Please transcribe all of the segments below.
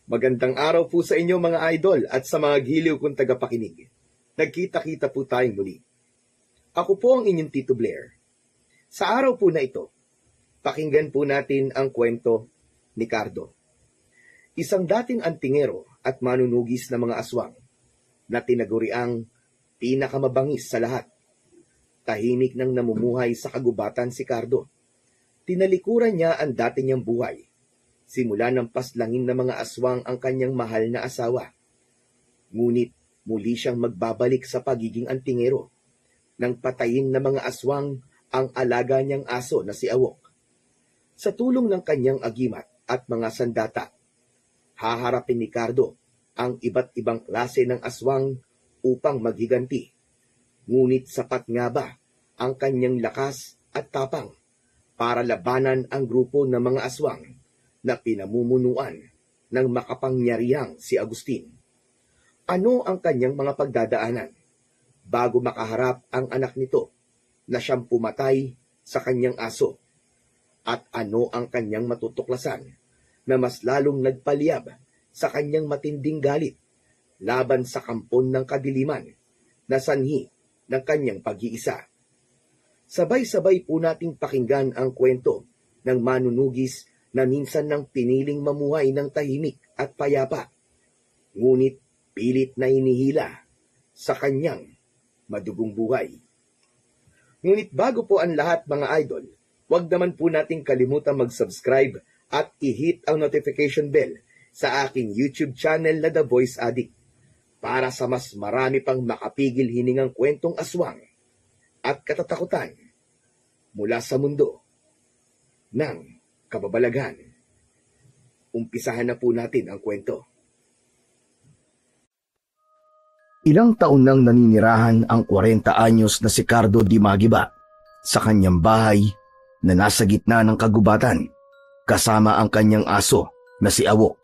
Magandang araw po sa inyo mga idol at sa mga giliw kong tagapakinig. Nagkita-kita po tayong muli. Ako po ang inyong Tito Blair. Sa araw po na ito, pakinggan po natin ang kwento ni Cardo. Isang dating antingero at manunugis na mga aswang na tinaguriang pinakamabangis sa lahat. Tahimik nang namumuhay sa kagubatan si Cardo. Tinalikuran niya ang dati niyang buhay. Simula ng paslangin ng mga aswang ang kanyang mahal na asawa. Ngunit muli siyang magbabalik sa pagiging antingero nang patayin ng mga aswang ang alaga niyang aso na si Awok. Sa tulong ng kanyang agimat at mga sandata, haharapin ni Cardo ang iba't ibang klase ng aswang upang maghiganti. Ngunit sapat nga ba ang kanyang lakas at tapang para labanan ang grupo ng mga aswang na pinamumunuan ng makapangyarihang si Agustin? Ano ang kanyang mga pagdadaanan bago makaharap ang anak nito na siyang pumatay sa kanyang aso? At ano ang kanyang matutuklasan na mas lalong nagpaliyab sa kanyang matinding galit laban sa kampon ng kadiliman na sanhi ng kanyang pag-iisa? Sabay-sabay po nating pakinggan ang kwento ng manunugis na minsan nang piniling mamuhay ng tahimik at payapa, ngunit pilit na inihila sa kanyang madugong buhay. Ngunit bago po ang lahat mga idol, huwag naman po nating kalimutan mag-subscribe at i-hit ang notification bell sa aking YouTube channel na The Voice Addict para sa mas marami pang makapigil hiningang kwentong aswang at katatakutan mula sa mundo ng kababalaghan. Umpisahan na po natin ang kwento. Ilang taon nang naninirahan ang 40 anyos na si Cardo Di Magiba sa kanyang bahay na nasa gitna ng kagubatan kasama ang kanyang aso na si Awok.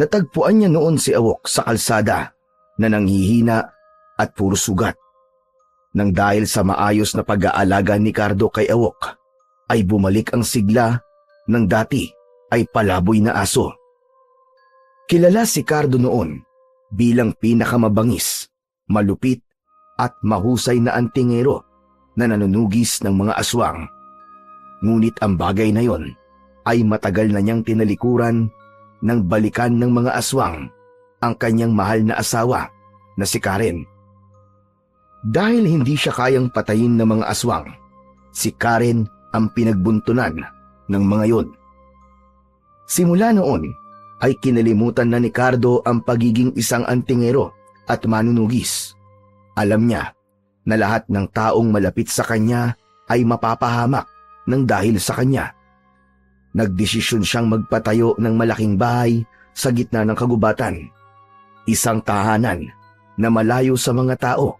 Natagpuan niya noon si Awok sa kalsada na nanghihina at puro sugat. Nang dahil sa maayos na pag-aalaga ni Cardo kay Awok, ay bumalik ang sigla ng dati ay palaboy na aso. Kilala si Cardo noon bilang pinakamabangis, malupit at mahusay na antingero na nanunugis ng mga aswang. Ngunit ang bagay na yon ay matagal na niyang tinalikuran nang balikan ng mga aswang ang kanyang mahal na asawa na si Karen. Dahil hindi siya kayang patayin ng mga aswang, si Karen ang pinagbuntunan ng mga yon. Simula noon ay kinalimutan na ni Cardo ang pagiging isang antingero at manunugis. Alam niya na lahat ng taong malapit sa kanya ay mapapahamak ng dahil sa kanya. Nagdesisyon siyang magpatayo ng malaking bahay sa gitna ng kagubatan, isang tahanan na malayo sa mga tao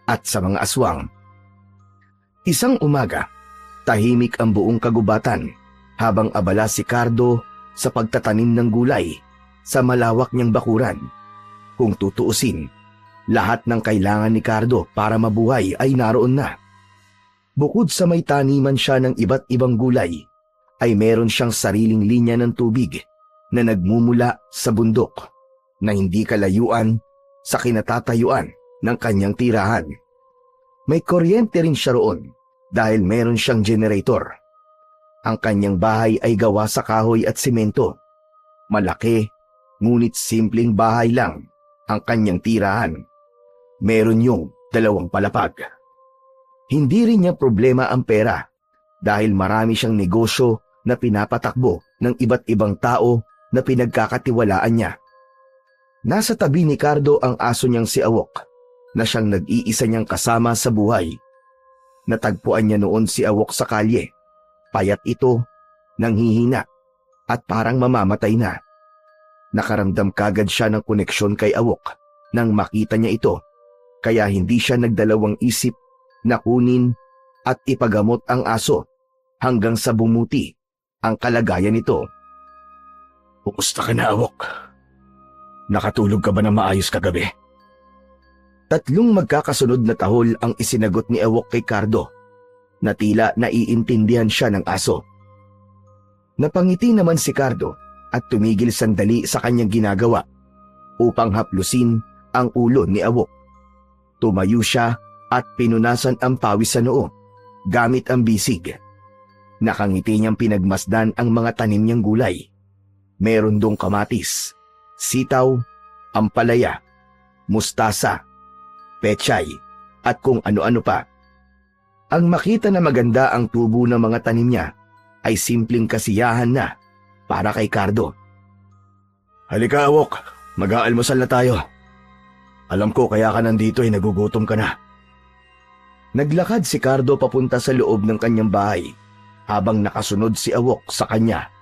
at sa mga aswang. Isang umaga, tahimik ang buong kagubatan habang abala si Cardo sa pagtatanim ng gulay sa malawak niyang bakuran. Kung tutuusin, lahat ng kailangan ni Cardo para mabuhay ay naroon na. Bukod sa may taniman siya ng iba't ibang gulay, ay meron siyang sariling linya ng tubig na nagmumula sa bundok na hindi kalayuan sa kinatatayuan ng kanyang tirahan. May kuryente rin siya roon dahil meron siyang generator. Ang kanyang bahay ay gawa sa kahoy at simento. Malaki, ngunit simpleng bahay lang ang kanyang tirahan. Meron yung 2 palapag. Hindi rin niya problema ang pera dahil marami siyang negosyo na pinapatakbo ng iba't ibang tao na pinagkakatiwalaan niya. Nasa tabi ni Cardo ang aso niyang si Awok na siyang nag-iisa niyang kasama sa buhay. Natagpuan niya noon si Awok sa kalye. Payat ito, nanghihina at parang mamamatay na. Nakaramdam kagad siya ng koneksyon kay Awok nang makita niya ito, kaya hindi siya nagdalawang isip na kunin at ipagamot ang aso hanggang sa bumuti ang kalagayan nito. Kumusta ka na, Awok? Nakatulog ka ba na maayos kagabi? 3 magkakasunod na tahol ang isinagot ni Awok kay Cardo na tila naiintindihan siya ng aso. Napangiti naman si Cardo at tumigil sandali sa kanyang ginagawa upang haplusin ang ulo ni Awok. Tumayo siya at pinunasan ang pawis sa noo gamit ang bisig. Nakangiti niyang pinagmasdan ang mga tanim niyang gulay. Meron dong kamatis, sitaw, ampalaya, mustasa, pechay, at kung ano-ano pa. Ang makita na maganda ang tubo ng mga tanim niya ay simpleng kasiyahan na para kay Cardo. Halika, Awok. Mag-aalmusal na tayo. Alam ko kaya ka nandito ay nagugutom ka na. Naglakad si Cardo papunta sa loob ng kanyang bahay habang nakasunod si Awok sa kanya.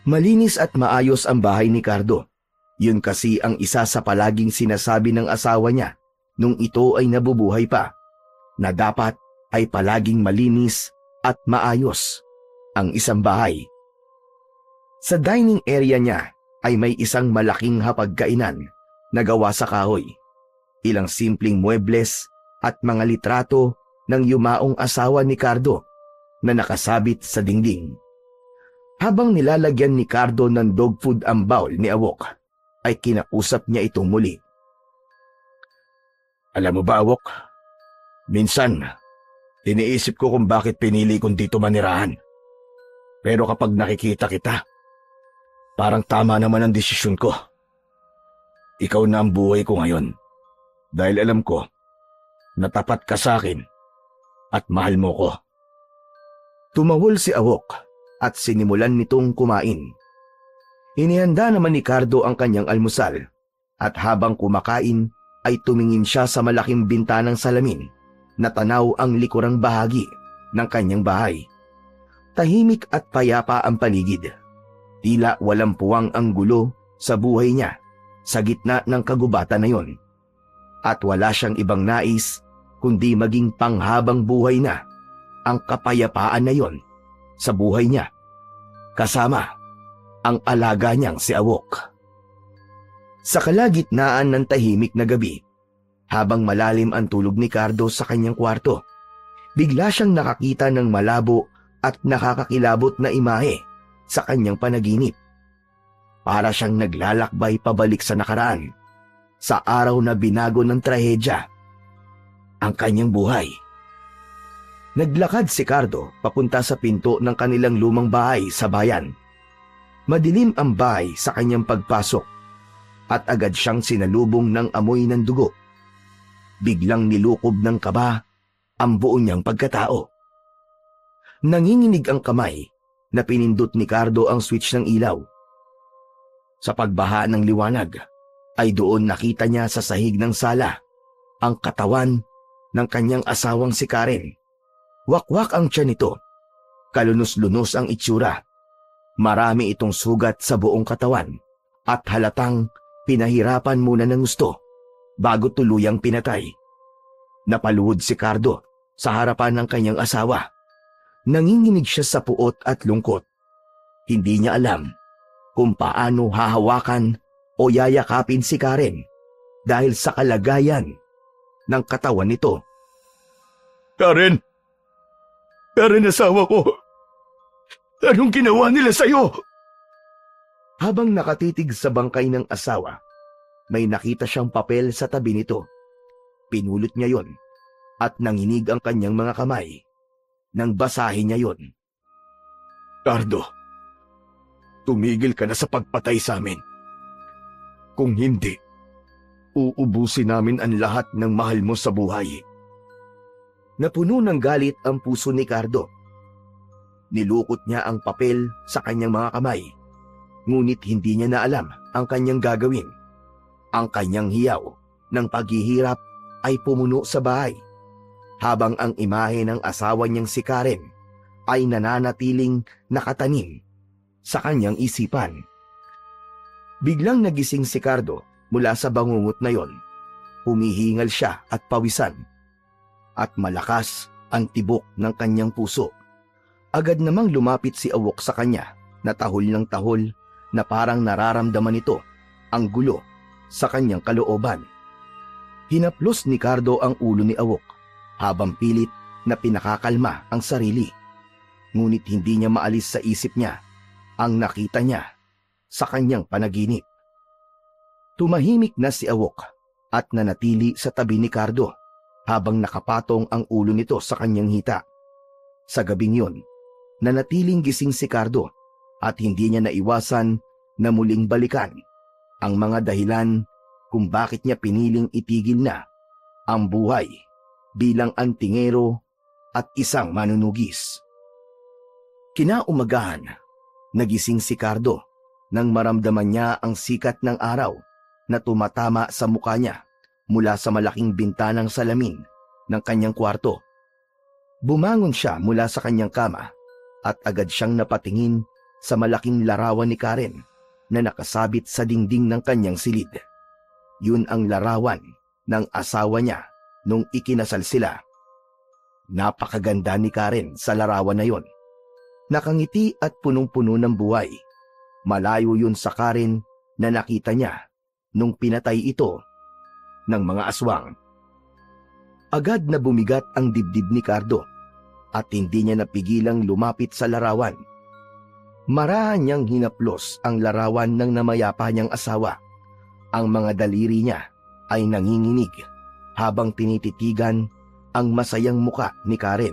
Malinis at maayos ang bahay ni Cardo. Yun kasi ang isa sa palaging sinasabi ng asawa niya nung ito ay nabubuhay pa, na dapat ay palaging malinis at maayos ang isang bahay. Sa dining area niya ay may isang malaking hapagkainan na gawa sa kahoy, ilang simpleng muebles at mga litrato ng yumaong asawa ni Cardo na nakasabit sa dingding. Habang nilalagyan ni Cardo ng dog food ang bowl ni Awok, ay kinausap niya itong muli. Alam mo ba, Awok? Minsan, iniisip ko kung bakit pinili kong dito manirahan. Pero kapag nakikita kita, parang tama naman ang desisyon ko. Ikaw na ang buhay ko ngayon. Dahil alam ko na tapat ka sa akin at mahal mo ko. Tumawol si Awok at sinimulan nitong kumain. Inihanda naman ni Cardo ang kanyang almusal at habang kumakain ay tumingin siya sa malaking bintanang salamin na tanaw ang likurang bahagi ng kanyang bahay. Tahimik at payapa ang paligid. Tila walang puwang ang gulo sa buhay niya sa gitna ng kagubatan na yon. At wala siyang ibang nais kundi maging panghabang buhay na ang kapayapaan na yon sa buhay niya, kasama ang alaga niyang si Awok. Sa kalagitnaan ng tahimik na gabi, habang malalim ang tulog ni Cardo sa kanyang kwarto, bigla siyang nakakita ng malabo at nakakakilabot na imahe sa kanyang panaginip. Para siyang naglalakbay pabalik sa nakaraan, sa araw na binago ng trahedya ang kanyang buhay. Naglakad si Cardo papunta sa pinto ng kanilang lumang bahay sa bayan. Madilim ang bahay sa kanyang pagpasok at agad siyang sinalubong ng amoy ng dugo. Biglang nilukob ng kaba ang buo niyang pagkatao. Nanginginig ang kamay na pinindot ni Cardo ang switch ng ilaw. Sa pagbaha ng liwanag ay doon nakita niya sa sahig ng sala ang katawan ng kanyang asawang si Karen. Wakwak ang tiyan nito. Kalunos-lunos ang itsura. Marami itong sugat sa buong katawan at halatang pinahirapan muna ng gusto bago tuluyang pinatay. Napaluhod si Cardo sa harapan ng kanyang asawa. Nanginginig siya sa puot at lungkot. Hindi niya alam kung paano hahawakan o yayakapin si Karen dahil sa kalagayan ng katawan nito. Karen! Karen, asawa ko! Anong ginawa nila sa'yo? Habang nakatitig sa bangkay ng asawa, may nakita siyang papel sa tabi nito. Pinulot niya yon at nanginig ang kanyang mga kamay nang basahin niya yon. Cardo, tumigil ka na sa pagpatay sa amin. Kung hindi, uubusin namin ang lahat ng mahal mo sa buhay. Napuno ng galit ang puso ni Cardo. Nilukot niya ang papel sa kanyang mga kamay, ngunit hindi niya na alam ang kanyang gagawin. Ang kanyang hiyaw ng paghihirap ay pumuno sa bahay, habang ang imahe ng asawa niyang si Karen ay nananatiling nakatanim sa kanyang isipan. Biglang nagising si Cardo mula sa bangungot na yon. Humihingal siya at pawisan, at malakas ang tibok ng kanyang puso. Agad namang lumapit si Awok sa kanya na tahol ng tahol na parang nararamdaman nito ang gulo sa kanyang kalooban. Hinaplos ni Cardo ang ulo ni Awok habang pilit na pinakakalma ang sarili. Ngunit hindi niya maalis sa isip niya ang nakita niya sa kanyang panaginip. Tumahimik na si Awok at nanatili sa tabi ni Cardo habang nakapatong ang ulo nito sa kanyang hita. Sa gabing yun, nanatiling gising si Cardo at hindi niya naiwasan na muling balikan ang mga dahilan kung bakit niya piniling itigil na ang buhay bilang antingero at isang manunugis. Kinaumagahan, nagising si Cardo nang maramdaman niya ang sikat ng araw na tumatama sa mukha niya mula sa malaking bintanang salamin ng kanyang kwarto. Bumangon siya mula sa kanyang kama at agad siyang napatingin sa malaking larawan ni Karen na nakasabit sa dingding ng kanyang silid. Yun ang larawan ng asawa niya nung ikinasal sila. Napakaganda ni Karen sa larawan na yon. Nakangiti at punong-puno ng buhay. Malayo yun sa Karen na nakita niya nung pinatay ito ng mga aswang. Agad na bumigat ang dibdib ni Cardo at hindi niya napigilang lumapit sa larawan. Marahan niyang hinaplos ang larawan ng namayapa niyang asawa. Ang mga daliri niya ay nanginginig habang tinititigan ang masayang muka ni Karen.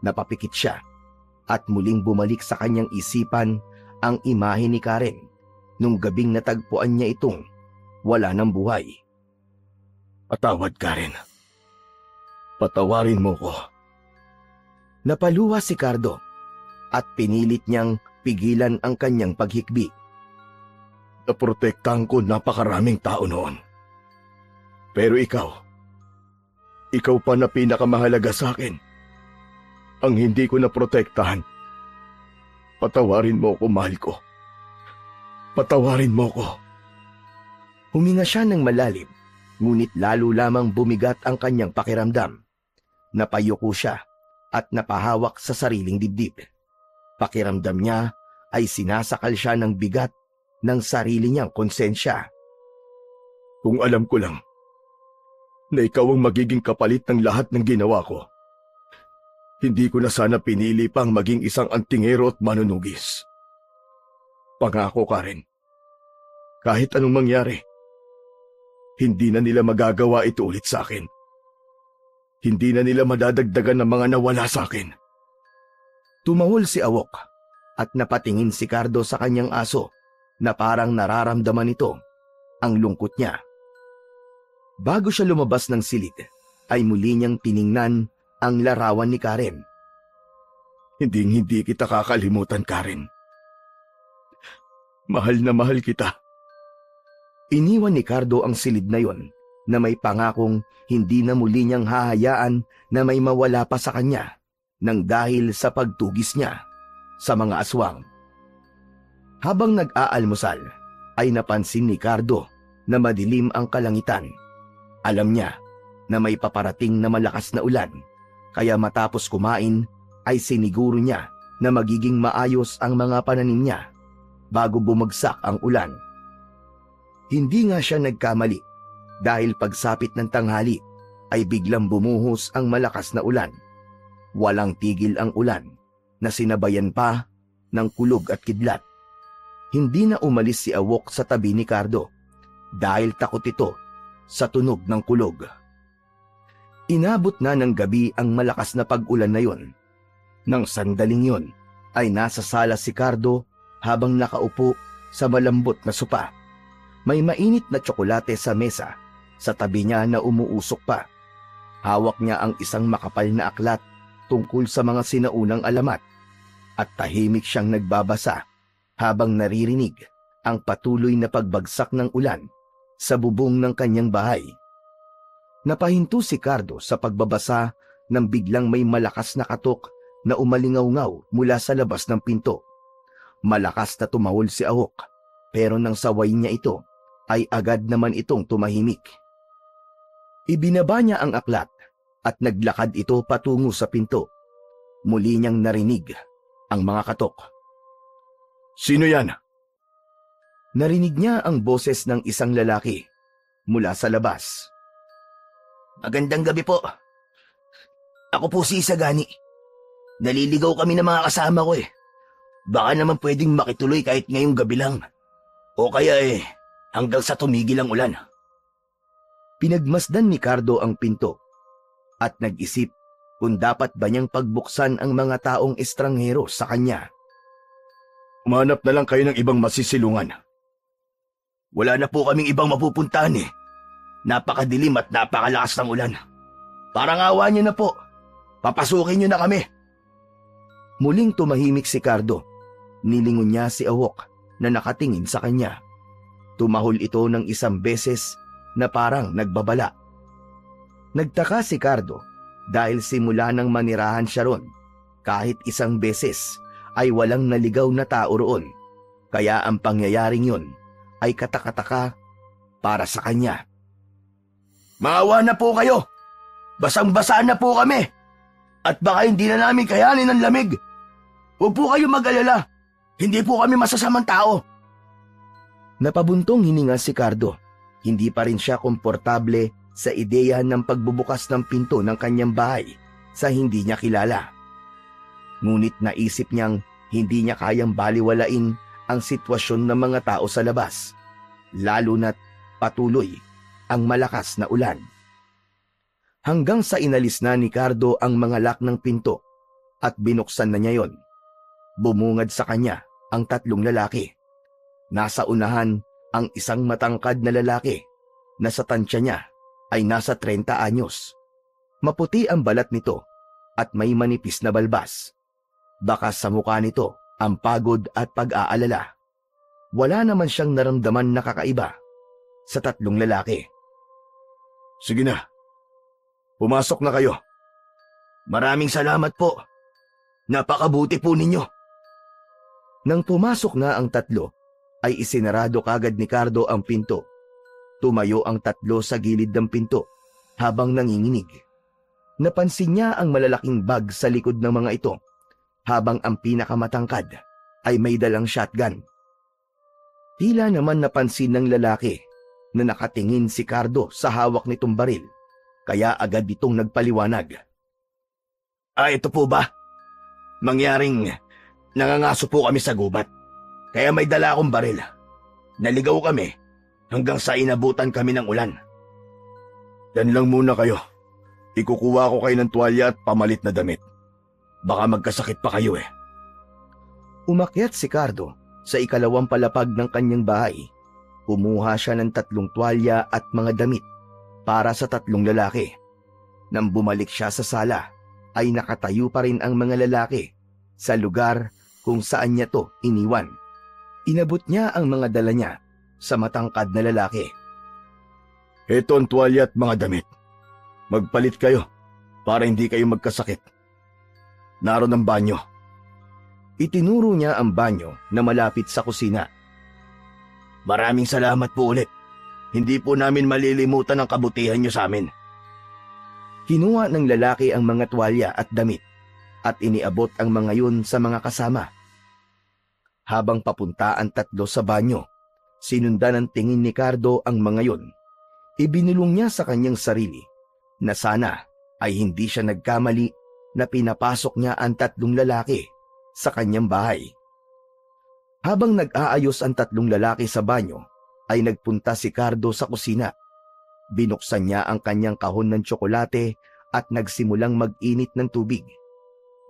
Napapikit siya at muling bumalik sa kanyang isipan ang imahe ni Karen nung gabing natagpuan niya itong wala ng buhay. Patawad, Karen. Patawarin mo ko. Napaluha si Cardo at pinilit niyang pigilan ang kanyang paghikbi. Naprotektahan ko napakaraming tao noon. Pero ikaw pa na pinakamahalaga sa akin. Ang hindi ko naprotektahan. Patawarin mo ko, mahal ko. Patawarin mo ko. Huminga siya ng malalim, ngunit lalo lamang bumigat ang kanyang pakiramdam. Napayuko siya at napahawak sa sariling dibdib. Pakiramdam niya ay sinasakal siya ng bigat ng sarili niyang konsensya. Kung alam ko lang na ikaw ang magiging kapalit ng lahat ng ginawa ko, hindi ko na sana pinili pang maging isang antingero at manunugis. Pangako, Karen, kahit anong mangyari, hindi na nila magagawa ito ulit sa akin. Hindi na nila madadagdagan ng mga nawala sa akin. Tumahol si Awok at napatingin si Cardo sa kanyang aso na parang nararamdaman nito ang lungkot niya. Bago siya lumabas ng silid, ay muli niyang tiningnan ang larawan ni Karen. Hindi kita kakalimutan, Karen. Mahal na mahal kita. Iniwan ni Cardo ang silid na yon na may pangakong hindi na muli niyang hahayaan na may mawala pa sa kanya nang dahil sa pagtugis niya sa mga aswang. Habang nag-aalmusal, ay napansin ni Cardo na madilim ang kalangitan. Alam niya na may paparating na malakas na ulan, kaya matapos kumain ay siniguro niya na magiging maayos ang mga pananim niya bago bumagsak ang ulan. Hindi nga siya nagkamali dahil pagsapit ng tanghali ay biglang bumuhos ang malakas na ulan. Walang tigil ang ulan na sinabayan pa ng kulog at kidlat. Hindi na umalis si Awok sa tabi ni Cardo dahil takot ito sa tunog ng kulog. Inabot na ng gabi ang malakas na pag-ulan na yon. Nang sandaling yon ay nasa sala si Cardo habang nakaupo sa malambot na sopa. May mainit na tsokolate sa mesa, sa tabi niya na umuusok pa. Hawak niya ang isang makapal na aklat tungkol sa mga sinaunang alamat at tahimik siyang nagbabasa habang naririnig ang patuloy na pagbagsak ng ulan sa bubong ng kanyang bahay. Napahinto si Cardo sa pagbabasa nang biglang may malakas na katok na umalingaw-ngaw mula sa labas ng pinto. Malakas na tumahol si Awok, pero nang sawayin niya ito, ay agad naman itong tumahimik. Ibinaba niya ang aklat at naglakad ito patungo sa pinto. Muli niyang narinig ang mga katok. Sino yan? Narinig niya ang boses ng isang lalaki mula sa labas. Magandang gabi po. Ako po si Isagani. Naliligaw kami ng mga kasama ko eh. Baka naman pwedeng makituloy kahit ngayong gabi lang. O kaya hanggang sa tumigil ang ulan. Pinagmasdan ni Cardo ang pinto at nag-isip kung dapat ba niyang pagbuksan ang mga taong estranghero sa kanya. Umanap na lang kayo ng ibang masisilungan. Wala na po kaming ibang mapupuntahan Napakadilim at napakalakas ng ulan. Parang awa niyo na po. Papasukin niyo na kami. Muling tumahimik si Cardo. Nilingon niya si Awok na nakatingin sa kanya. Tumahol ito ng isang beses na parang nagbabala. Nagtaka si Cardo dahil simula nang manirahan siya ron, kahit isang beses ay walang naligaw na tao roon. Kaya ang pangyayaring yun ay katakataka para sa kanya. Maawa na po kayo. Basang-basa na po kami. At baka hindi na namin kayanin ang lamig. Huwag po kayo mag-alala. Hindi po kami masasamang tao. Napabuntong hininga si Cardo. Hindi pa rin siya komportable sa ideya ng pagbubukas ng pinto ng kanyang bahay sa hindi niya kilala. Ngunit naisip niyang hindi niya kayang baliwalain ang sitwasyon ng mga tao sa labas, lalo na't patuloy ang malakas na ulan. Hanggang sa inalis na ni Cardo ang mga lock ng pinto at binuksan na niya yon. Bumungad sa kanya ang tatlong lalaki. Nasa unahan ang isang matangkad na lalaki na sa tansya niya ay nasa 30 anyos. Maputi ang balat nito at may manipis na balbas. Baka sa mukha nito ang pagod at pag-aalala. Wala naman siyang naramdaman na kakaiba sa tatlong lalaki. Sige na. Pumasok na kayo. Maraming salamat po. Napakabuti po ninyo. Nang pumasok na ang tatlo, ay isinarado kagad ni Cardo ang pinto. Tumayo ang tatlo sa gilid ng pinto habang nanginginig. Napansin niya ang malalaking bag sa likod ng mga ito, habang ang pinakamatangkad ay may dalang shotgun. Tila naman napansin ng lalaki na nakatingin si Cardo sa hawak nitong baril, kaya agad itong nagpaliwanag. Ito po ba? Mangyaring nangangaso po kami sa gubat, kaya may dala akong baril. Naligaw kami hanggang sa inabutan kami ng ulan. Yan lang muna kayo. Ikukuha ko kayo ng tuwalya at pamalit na damit. Baka magkasakit pa kayo Umakyat si Cardo sa ikalawang palapag ng kanyang bahay. Kumuha siya ng 3 tuwalya at mga damit para sa 3 lalaki. Nang bumalik siya sa sala, ay nakatayo pa rin ang mga lalaki sa lugar kung saan niya to iniwan. Inabot niya ang mga dala niya sa matangkad na lalaki. Ito ang tuwalya at mga damit. Magpalit kayo para hindi kayo magkasakit. Naroon ang banyo. Itinuro niya ang banyo na malapit sa kusina. Maraming salamat po ulit. Hindi po namin malilimutan ang kabutihan niyo sa amin. Kinuha ng lalaki ang mga tuwalya at damit at iniabot ang mga yun sa mga kasama. Habang papunta ang tatlo sa banyo, sinundan ng tingin ni Cardo ang mga yun. Ibinulong niya sa kanyang sarili na sana ay hindi siya nagkamali na pinapasok niya ang 3 lalaki sa kanyang bahay. Habang nag-aayos ang 3 lalaki sa banyo, ay nagpunta si Cardo sa kusina. Binuksan niya ang kanyang kahon ng tsokolate at nagsimulang mag-init ng tubig.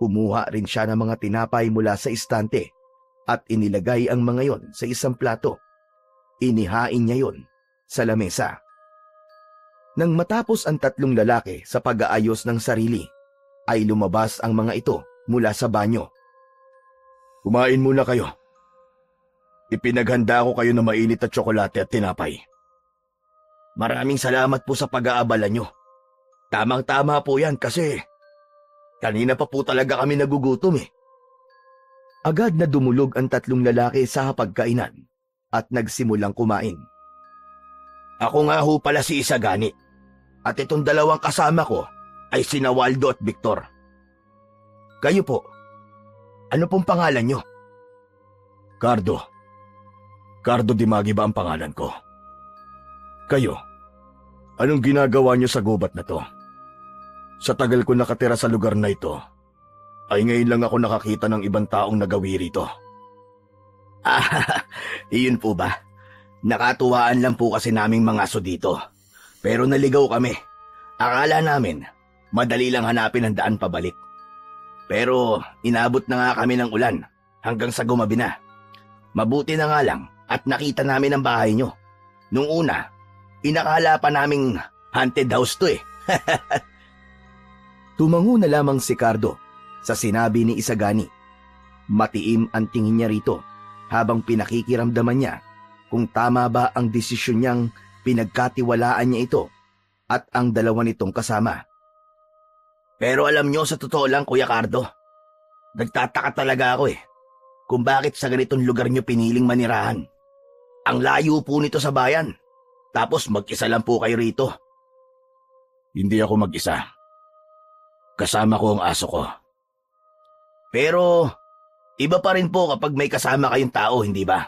Kumuha rin siya ng mga tinapay mula sa istante at inilagay ang mga yon sa isang plato. Inihain niya yon sa lamesa. Nang matapos ang 3 lalaki sa pag-aayos ng sarili, ay lumabas ang mga ito mula sa banyo. Kumain muna kayo. Ipinaghanda ko kayo ng mainit na tsokolate at tinapay. Maraming salamat po sa pag-aabala nyo. Tamang-tama po yan kasi kanina pa po talaga kami nagugutom Agad na dumulog ang 3 lalaki sa hapagkainan at nagsimulang kumain. Ako nga ho pala si Isagani at itong 2 kasama ko ay sina Waldo at Victor. Kayo po, ano pong pangalan nyo? Cardo. Cardo Dimagi ba ang pangalan ko? Kayo, anong ginagawa nyo sa gubat na to? Sa tagal ko nakatira sa lugar na ito, ay ngayon lang ako nakakita ng ibang taong nagawi rito. Ah, iyon po ba? Nakatuwaan lang po kasi naming mga aso dito. Pero naligaw kami. Akala namin, madali lang hanapin ang daan pabalik. Pero inabot na nga kami ng ulan hanggang sa gumabi na. Mabuti na nga lang at nakita namin ang bahay nyo. Nung una, inakala pa naming haunted house to eh. Tumango na lamang si Cardo sa sinabi ni Isagani. Matiim ang tingin niya rito habang pinakikiramdaman niya kung tama ba ang desisyon niyang pinagkatiwalaan niya ito at ang dalawa nitong kasama. Pero alam nyo, sa totoo lang, Kuya Cardo, nagtataka talaga ako kung bakit sa ganitong lugar nyo piniling manirahan. Ang layo po nito sa bayan, tapos mag-isa lang po kayo rito. Hindi ako mag-isa. Kasama ko ang aso ko. Pero iba pa rin po kapag may kasama kayong tao, hindi ba?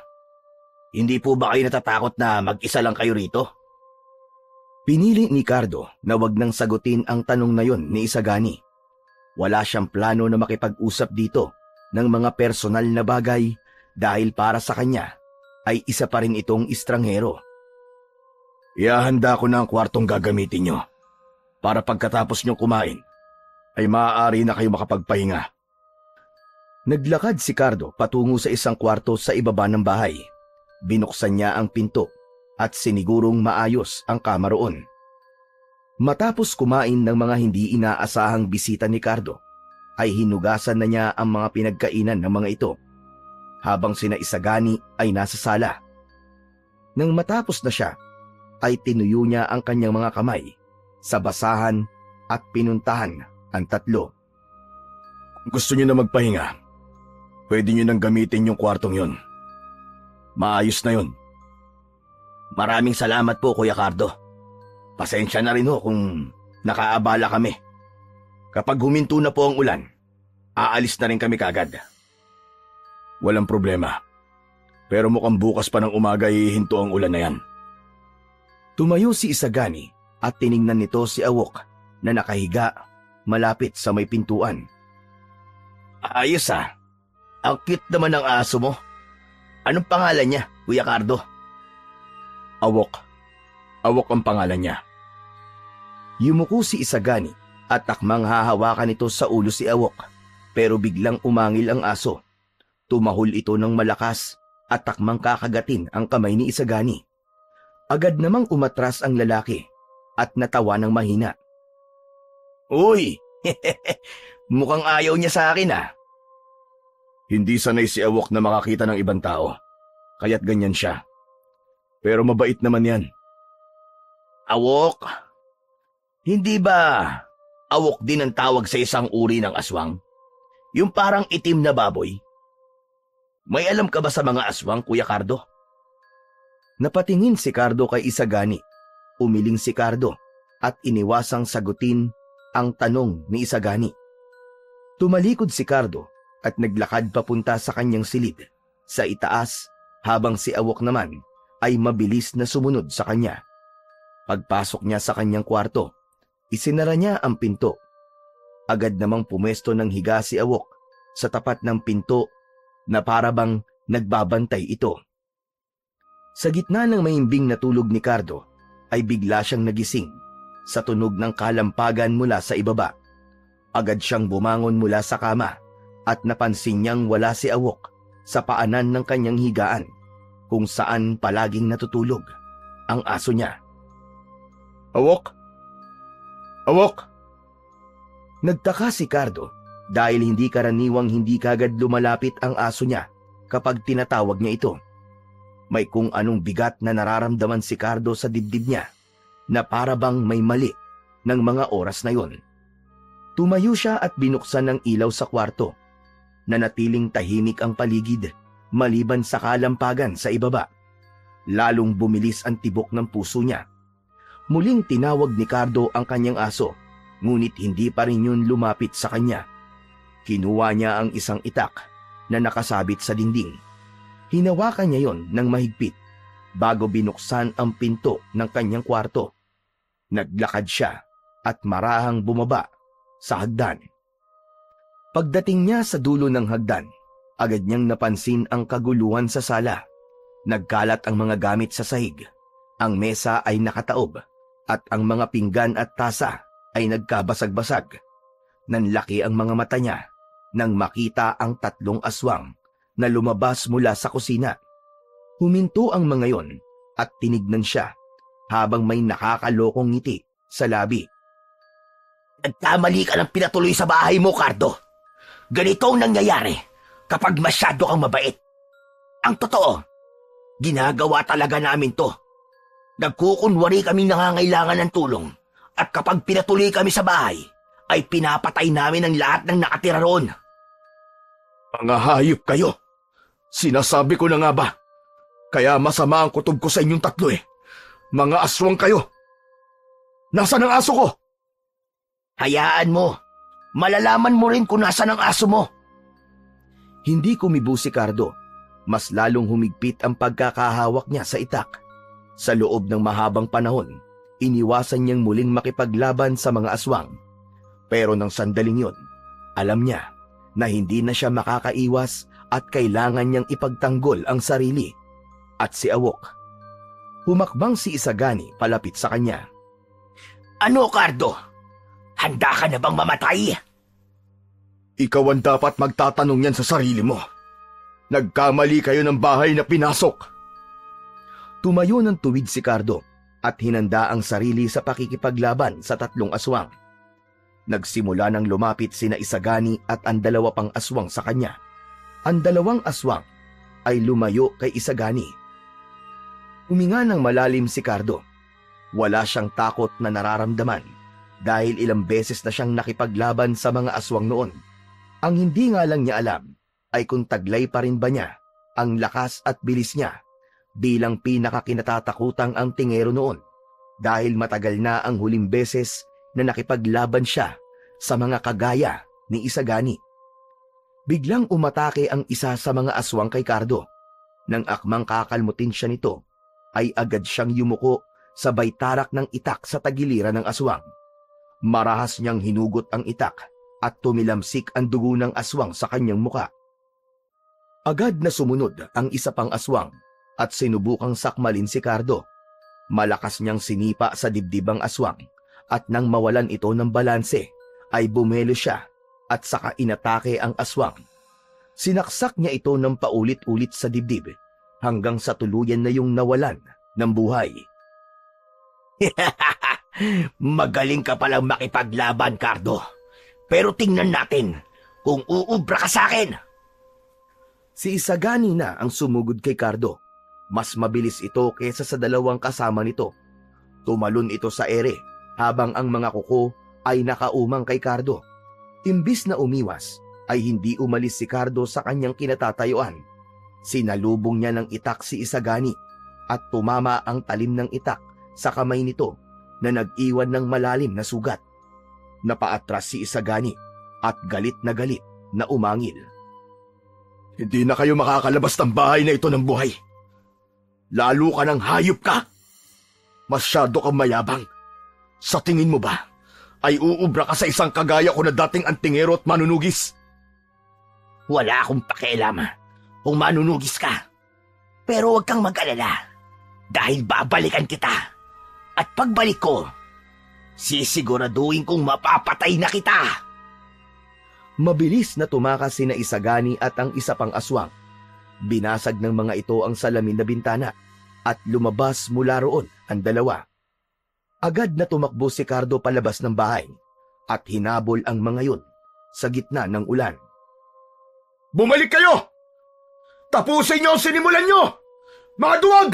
Hindi po ba kayo natatakot na mag-isa lang kayo rito? Pinili ni Cardo na wag nang sagutin ang tanong na yon ni Isagani. Wala siyang plano na makipag-usap dito ng mga personal na bagay dahil para sa kanya ay isa pa rin itong estranghero. Iahanda ko na ang kwartong gagamitin nyo para pagkatapos nyo kumain ay maaari na kayo makapagpahinga. Naglakad si Cardo patungo sa isang kwarto sa ibaba ng bahay. Binuksan niya ang pinto at sinigurong maayos ang kama roon. Matapos kumain ng mga hindi inaasahang bisita ni Cardo, ay hinugasan na niya ang mga pinagkainan ng mga ito, habang sina Isagani ay nasa sala. Nang matapos na siya, ay tinuyo niya ang kanyang mga kamay sa basahan at pinuntahan ang tatlo. Kung gusto nyo na magpahinga, pwede nyo nang gamitin yung kwartong yon. Maayos na yon. Maraming salamat po, Kuya Cardo. Pasensya na rin kung nakaabala kami. Kapag huminto na po ang ulan, aalis na rin kami kagad. Walang problema. Pero mukhang bukas pa ng umaga hihinto ang ulan na yan. Tumayo si Isagani at tiningnan nito si Awok na nakahiga malapit sa may pintuan. Ayos Ang cute naman ng aso mo. Anong pangalan niya, Kuya Cardo? Awok. Awok ang pangalan niya. Yumuko si Isagani at takmang hahawakan ito sa ulo si Awok, pero biglang umangil ang aso. Tumahol ito ng malakas at takmang kakagatin ang kamay ni Isagani. Agad namang umatras ang lalaki at natawa ng mahina. Uy! Mukhang ayaw niya sa akin Hindi sanay si Awok na makakita ng ibang tao, kaya't ganyan siya. Pero mabait naman yan. Awok? Hindi ba awok din ang tawag sa isang uri ng aswang? Yung parang itim na baboy? May alam ka ba sa mga aswang, Kuya Cardo? Napatingin si Cardo kay Isagani. Umiling si Cardo at iniwasang sagutin ang tanong ni Isagani. Tumalikod si Cardo at naglakad papunta sa kanyang silid sa itaas habang si Awok naman ay mabilis na sumunod sa kanya. Pagpasok niya sa kanyang kwarto, isinara niya ang pinto. Agad namang pumesto ng higa si Awok sa tapat ng pinto na parabang nagbabantay ito. Sa gitna ng mahimbing na tulog ni Cardo ay bigla siyang nagising sa tunog ng kalampagan mula sa ibaba. Agad siyang bumangon mula sa kama at napansin niyang wala si Awok sa paanan ng kanyang higaan kung saan palaging natutulog ang aso niya. Awok? Awok? Nagtaka si Cardo dahil hindi karaniwang hindi kagad lumalapit ang aso niya kapag tinatawag niya ito. May kung anong bigat na nararamdaman si Cardo sa dibdib niya na parabang may mali ng mga oras na yon. Tumayo siya at binuksan ang ilaw sa kwarto. Nanatiling tahimik ang paligid maliban sa kalampagan sa ibaba. Lalong bumilis ang tibok ng puso niya. Muling tinawag ni Cardo ang kanyang aso, ngunit hindi pa rin yun lumapit sa kanya. Kinuha niya ang isang itak na nakasabit sa dingding. Hinawakan niya yon ng mahigpit bago binuksan ang pinto ng kanyang kwarto. Naglakad siya at marahang bumaba sa hagdan. Pagdating niya sa dulo ng hagdan, Agad niyang napansin ang kaguluhan sa sala. Nagkalat ang mga gamit sa sahig. Ang mesa ay nakataob at ang mga pinggan at tasa ay nagkabasag-basag. Nanlaki ang mga mata niya nang makita ang 3 aswang na lumabas mula sa kusina. Huminto ang mga yon at tinignan siya habang may nakakalokong ngiti sa labi. Nagkamali ka ng pinatuloy sa bahay mo, Cardo. Ganito ang nangyayari kapag masyado kang mabait. Ang totoo, ginagawa talaga namin to. Nagkukunwari kaming nangangailangan ng tulong at kapag pinatuloy kami sa bahay, ay pinapatay namin ang lahat ng nakatira roon. Mga hayop kayo! Sinasabi ko na nga ba? Kaya masama ang kutob ko sa inyong 3 eh. Mga aswang kayo! Nasaan ang aso ko? Hayaan mo. Malalaman mo rin kung nasaan ang aso mo. Hindi kumibo si Cardo. Mas lalong humigpit ang pagkakahawak niya sa itak. Sa loob ng mahabang panahon, iniwasan niyang muling makipaglaban sa mga aswang. Pero nang sandaling yon, alam niya na hindi na siya makakaiwas at kailangan niyang ipagtanggol ang sarili. At si Awok. Humakbang si Isagani palapit sa kanya. Ano, Cardo? Handa ka na bang mamatay? Ikaw ang dapat magtatanong yan sa sarili mo. Nagkamali kayo ng bahay na pinasok. Tumayo ng tuwid si Cardo at hinanda ang sarili sa pakikipaglaban sa 3 aswang. Nagsimula nang lumapit sina Isagani at ang 2 pang aswang sa kanya. Ang 2 aswang ay lumayo kay Isagani. Huminga ng malalim si Cardo. Wala siyang takot na nararamdaman dahil ilang beses na siyang nakipaglaban sa mga aswang noon. Ang hindi nga lang niya alam ay kung taglay pa rin ba niya ang lakas at bilis niya bilang pinakakinatatakutang ang tingero noon dahil matagal na ang huling beses na nakipaglaban siya sa mga kagaya ni Isagani. Biglang umatake ang isa sa mga aswang kay Cardo. Nang akmang kakalmutin siya nito, ay agad siyang yumuko sa baytarak ng itak sa tagiliran ng aswang. Marahas niyang hinugot ang itak at tumilamsik ang dugo ng aswang sa kanyang muka. Agad na sumunod ang isa pang aswang at sinubukang sakmalin si Cardo. Malakas niyang sinipa sa dibdib ang aswang at nang mawalan ito ng balanse ay bumelo siya at saka inatake ang aswang. Sinaksak niya ito ng paulit-ulit sa dibdib hanggang sa tuluyan na yung nawalan ng buhay. Magaling ka palang makipaglaban, Cardo. Pero tingnan natin kung uubra ka sa akin. Si Isagani na ang sumugod kay Cardo. Mas mabilis ito kaysa sa 2 kasama nito. Tumalon ito sa ere habang ang mga kuko ay nakaumang kay Cardo. Imbis na umiwas, ay hindi umalis si Cardo sa kanyang kinatatayuan. Sinalubong niya ng itak si Isagani at tumama ang talim ng itak sa kamay nito na nag-iwan ng malalim na sugat. Napaatras si Isagani at galit na umangil. Hindi na kayo makakalabas ng bahay na ito ng buhay. Lalo ka ng hayop ka. Masyado kang mayabang. Sa tingin mo ba, ay uubra ka sa isang kagaya ko na dating antingero at manunugis? Wala akong pakialam kung manunugis ka. Pero huwag kang mag-alala dahil babalikan kita. At pagbalik ko, sisiguraduhin kong mapapatay na kita. Mabilis na tumakas sina Isagani at ang isa pang aswang. Binasag ng mga ito ang salamin na bintana at lumabas mula roon ang 2. Agad na tumakbo si Cardo palabas ng bahay at hinabol ang mga yun sa gitna ng ulan. Bumalik kayo! Tapusin niyo ang sinimulan niyo! Mga duwag!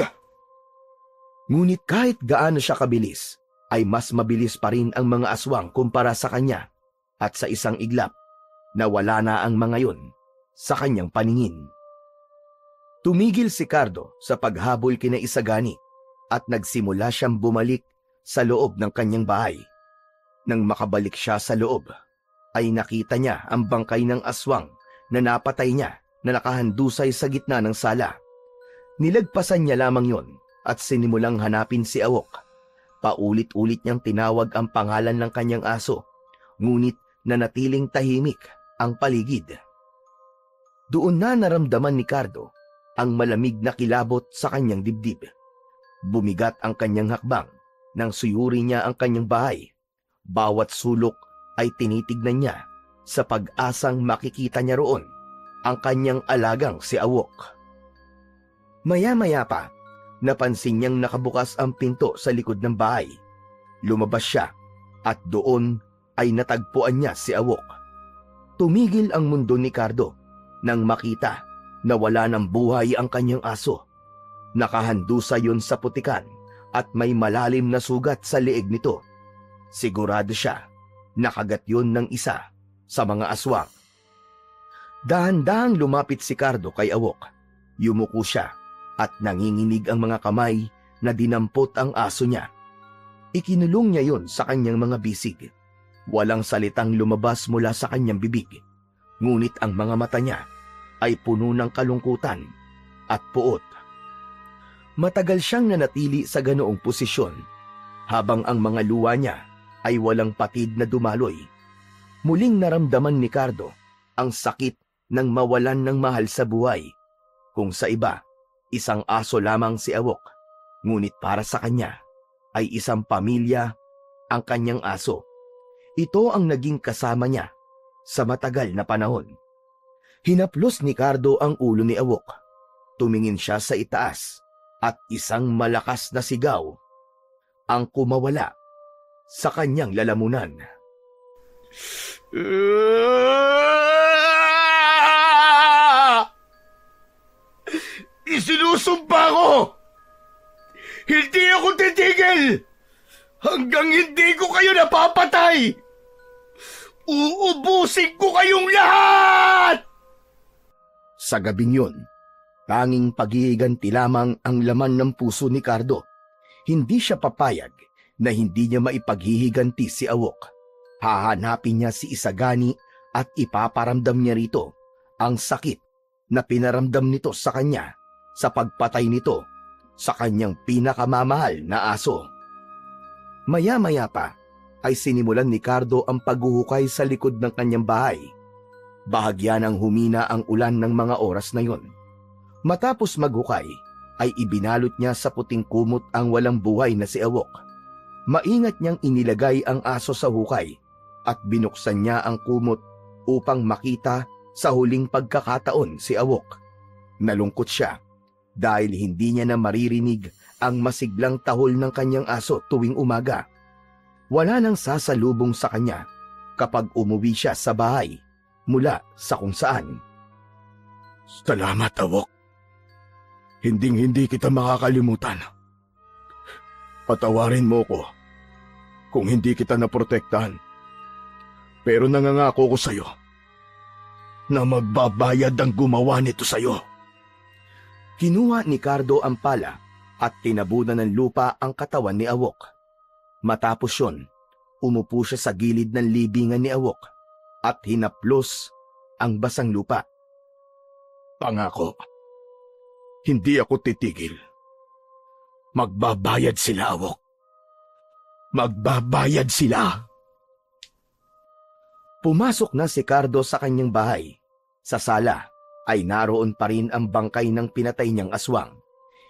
Ngunit kahit gaano siya kabilis, ay mas mabilis pa rin ang mga aswang kumpara sa kanya at sa isang iglap, nawala na ang mga yun sa kanyang paningin. Tumigil si Cardo sa paghabol kina Isagani at nagsimula siyang bumalik sa loob ng kanyang bahay. Nang makabalik siya sa loob, ay nakita niya ang bangkay ng aswang na napatay niya na nakahandusay sa gitna ng sala. Nilagpasan niya lamang yon at sinimulang hanapin si Awok. Paulit-ulit niyang tinawag ang pangalan ng kanyang aso, ngunit nanatiling tahimik ang paligid. Doon na naramdaman ni Cardo ang malamig na kilabot sa kanyang dibdib. Bumigat ang kanyang hakbang nang suyuri niya ang kanyang bahay. Bawat sulok ay tinitignan niya sa pag-asang makikita niya roon ang kanyang alagang si Awok. Maya-maya pa, napansin niyang nakabukas ang pinto sa likod ng bahay. Lumabas siya at doon ay natagpuan niya si Awok. Tumigil ang mundo ni Cardo nang makita na wala ng buhay ang kanyang aso. Nakahandusa yun sa putikan at may malalim na sugat sa leeg nito. Sigurado siya nakagat yun ng isa sa mga aswang. Dahan-dahang lumapit si Cardo kay Awok. Yumuko siya at nanginginig ang mga kamay na dinampot ang aso niya. Ikinulong niya yon sa kanyang mga bisig. Walang salitang lumabas mula sa kanyang bibig, ngunit ang mga mata niya ay puno ng kalungkutan at puot. Matagal siyang nanatili sa ganoong posisyon habang ang mga luha niya ay walang patid na dumaloy. Muling naramdaman ni Cardo ang sakit ng mawalan ng mahal sa buhay. Kung sa iba, isang aso lamang si Awok, ngunit para sa kanya ay isang pamilya ang kanyang aso. Ito ang naging kasama niya sa matagal na panahon. Hinaplos ni Cardo ang ulo ni Awok. Tumingin siya sa itaas at isang malakas na sigaw ang kumawala sa kanyang lalamunan. Isinusumpa ko! Hindi ako titigil! Hanggang hindi ko kayo napapatay! Uubusin ko kayong lahat! Sa gabing yun, tanging paghihiganti lamang ang laman ng puso ni Cardo. Hindi siya papayag na hindi niya maipaghihiganti si Awok. Hahanapin niya si Isagani at ipaparamdam niya rito ang sakit na pinaramdam nito sa kanya sa pagpatay nito sa kanyang pinakamamahal na aso. Maya-maya pa ay sinimulan ni Cardo ang paghuhukay sa likod ng kanyang bahay. Bahagya nang humina ang ulan ng mga oras na yon. Matapos maghukay ay ibinalot niya sa puting kumot ang walang buhay na si Awok. Maingat niyang inilagay ang aso sa hukay at binuksan niya ang kumot upang makita sa huling pagkakataon si Awok. Nalungkot siya dahil hindi niya na maririnig ang masiglang tahol ng kanyang aso tuwing umaga. Wala nang sasalubong sa kanya kapag umuwi siya sa bahay mula sa kung saan. Salamat, Awok. Hinding-hindi kita makakalimutan. Patawarin mo ko kung hindi kita naprotektahan. Pero nangangako ko sa'yo na magbabayad ang gumawa nito sa'yo. Kinuha ni Cardo ang pala at tinabunan ng lupa ang katawan ni Awok. Matapos yun, umupo siya sa gilid ng libingan ni Awok at hinaplos ang basang lupa. Pangako, hindi ako titigil. Magbabayad sila, Awok. Magbabayad sila. Pumasok na si Cardo sa kanyang bahay. Sa sala ay naroon pa rin ang bangkay ng pinatay niyang aswang.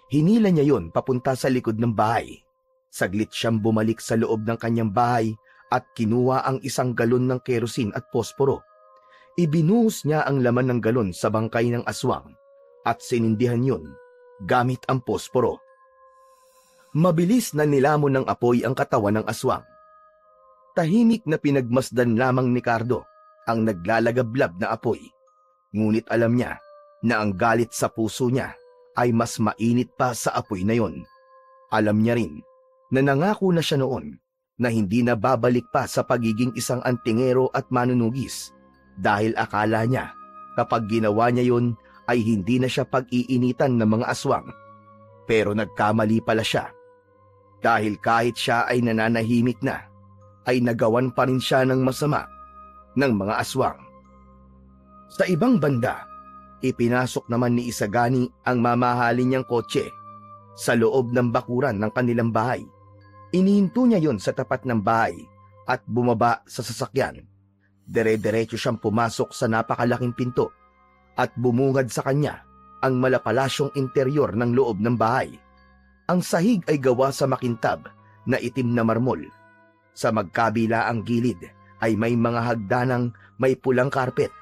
Hinila niya yon papunta sa likod ng bahay. Saglit siyang bumalik sa loob ng kanyang bahay at kinuha ang isang galon ng kerosin at posporo. Ibinuhos niya ang laman ng galon sa bangkay ng aswang at sinindihan yun gamit ang posporo. Mabilis na nilamon ng apoy ang katawan ng aswang. Tahimik na pinagmasdan lamang ni Cardo ang naglalagablab na apoy. Ngunit alam niya na ang galit sa puso niya ay mas mainit pa sa apoy na yon. Alam niya rin na nangako na siya noon na hindi na babalik pa sa pagiging isang antingero at manunugis dahil akala niya kapag ginawa niya yon ay hindi na siya pag-iinitan ng mga aswang. Pero nagkamali pala siya dahil kahit siya ay nananahimik na, ay nagawan pa rin siya ng masama ng mga aswang. Sa ibang banda, ipinasok naman ni Isagani ang mamahalin niyang kotse sa loob ng bakuran ng kanilang bahay. Inihinto niya yon sa tapat ng bahay at bumaba sa sasakyan. Dire-diretso siyang pumasok sa napakalaking pinto at bumungad sa kanya ang malapalasyong interior ng loob ng bahay. Ang sahig ay gawa sa makintab na itim na marmol. Sa magkabila ang gilid ay may mga hagdanang may pulang karpet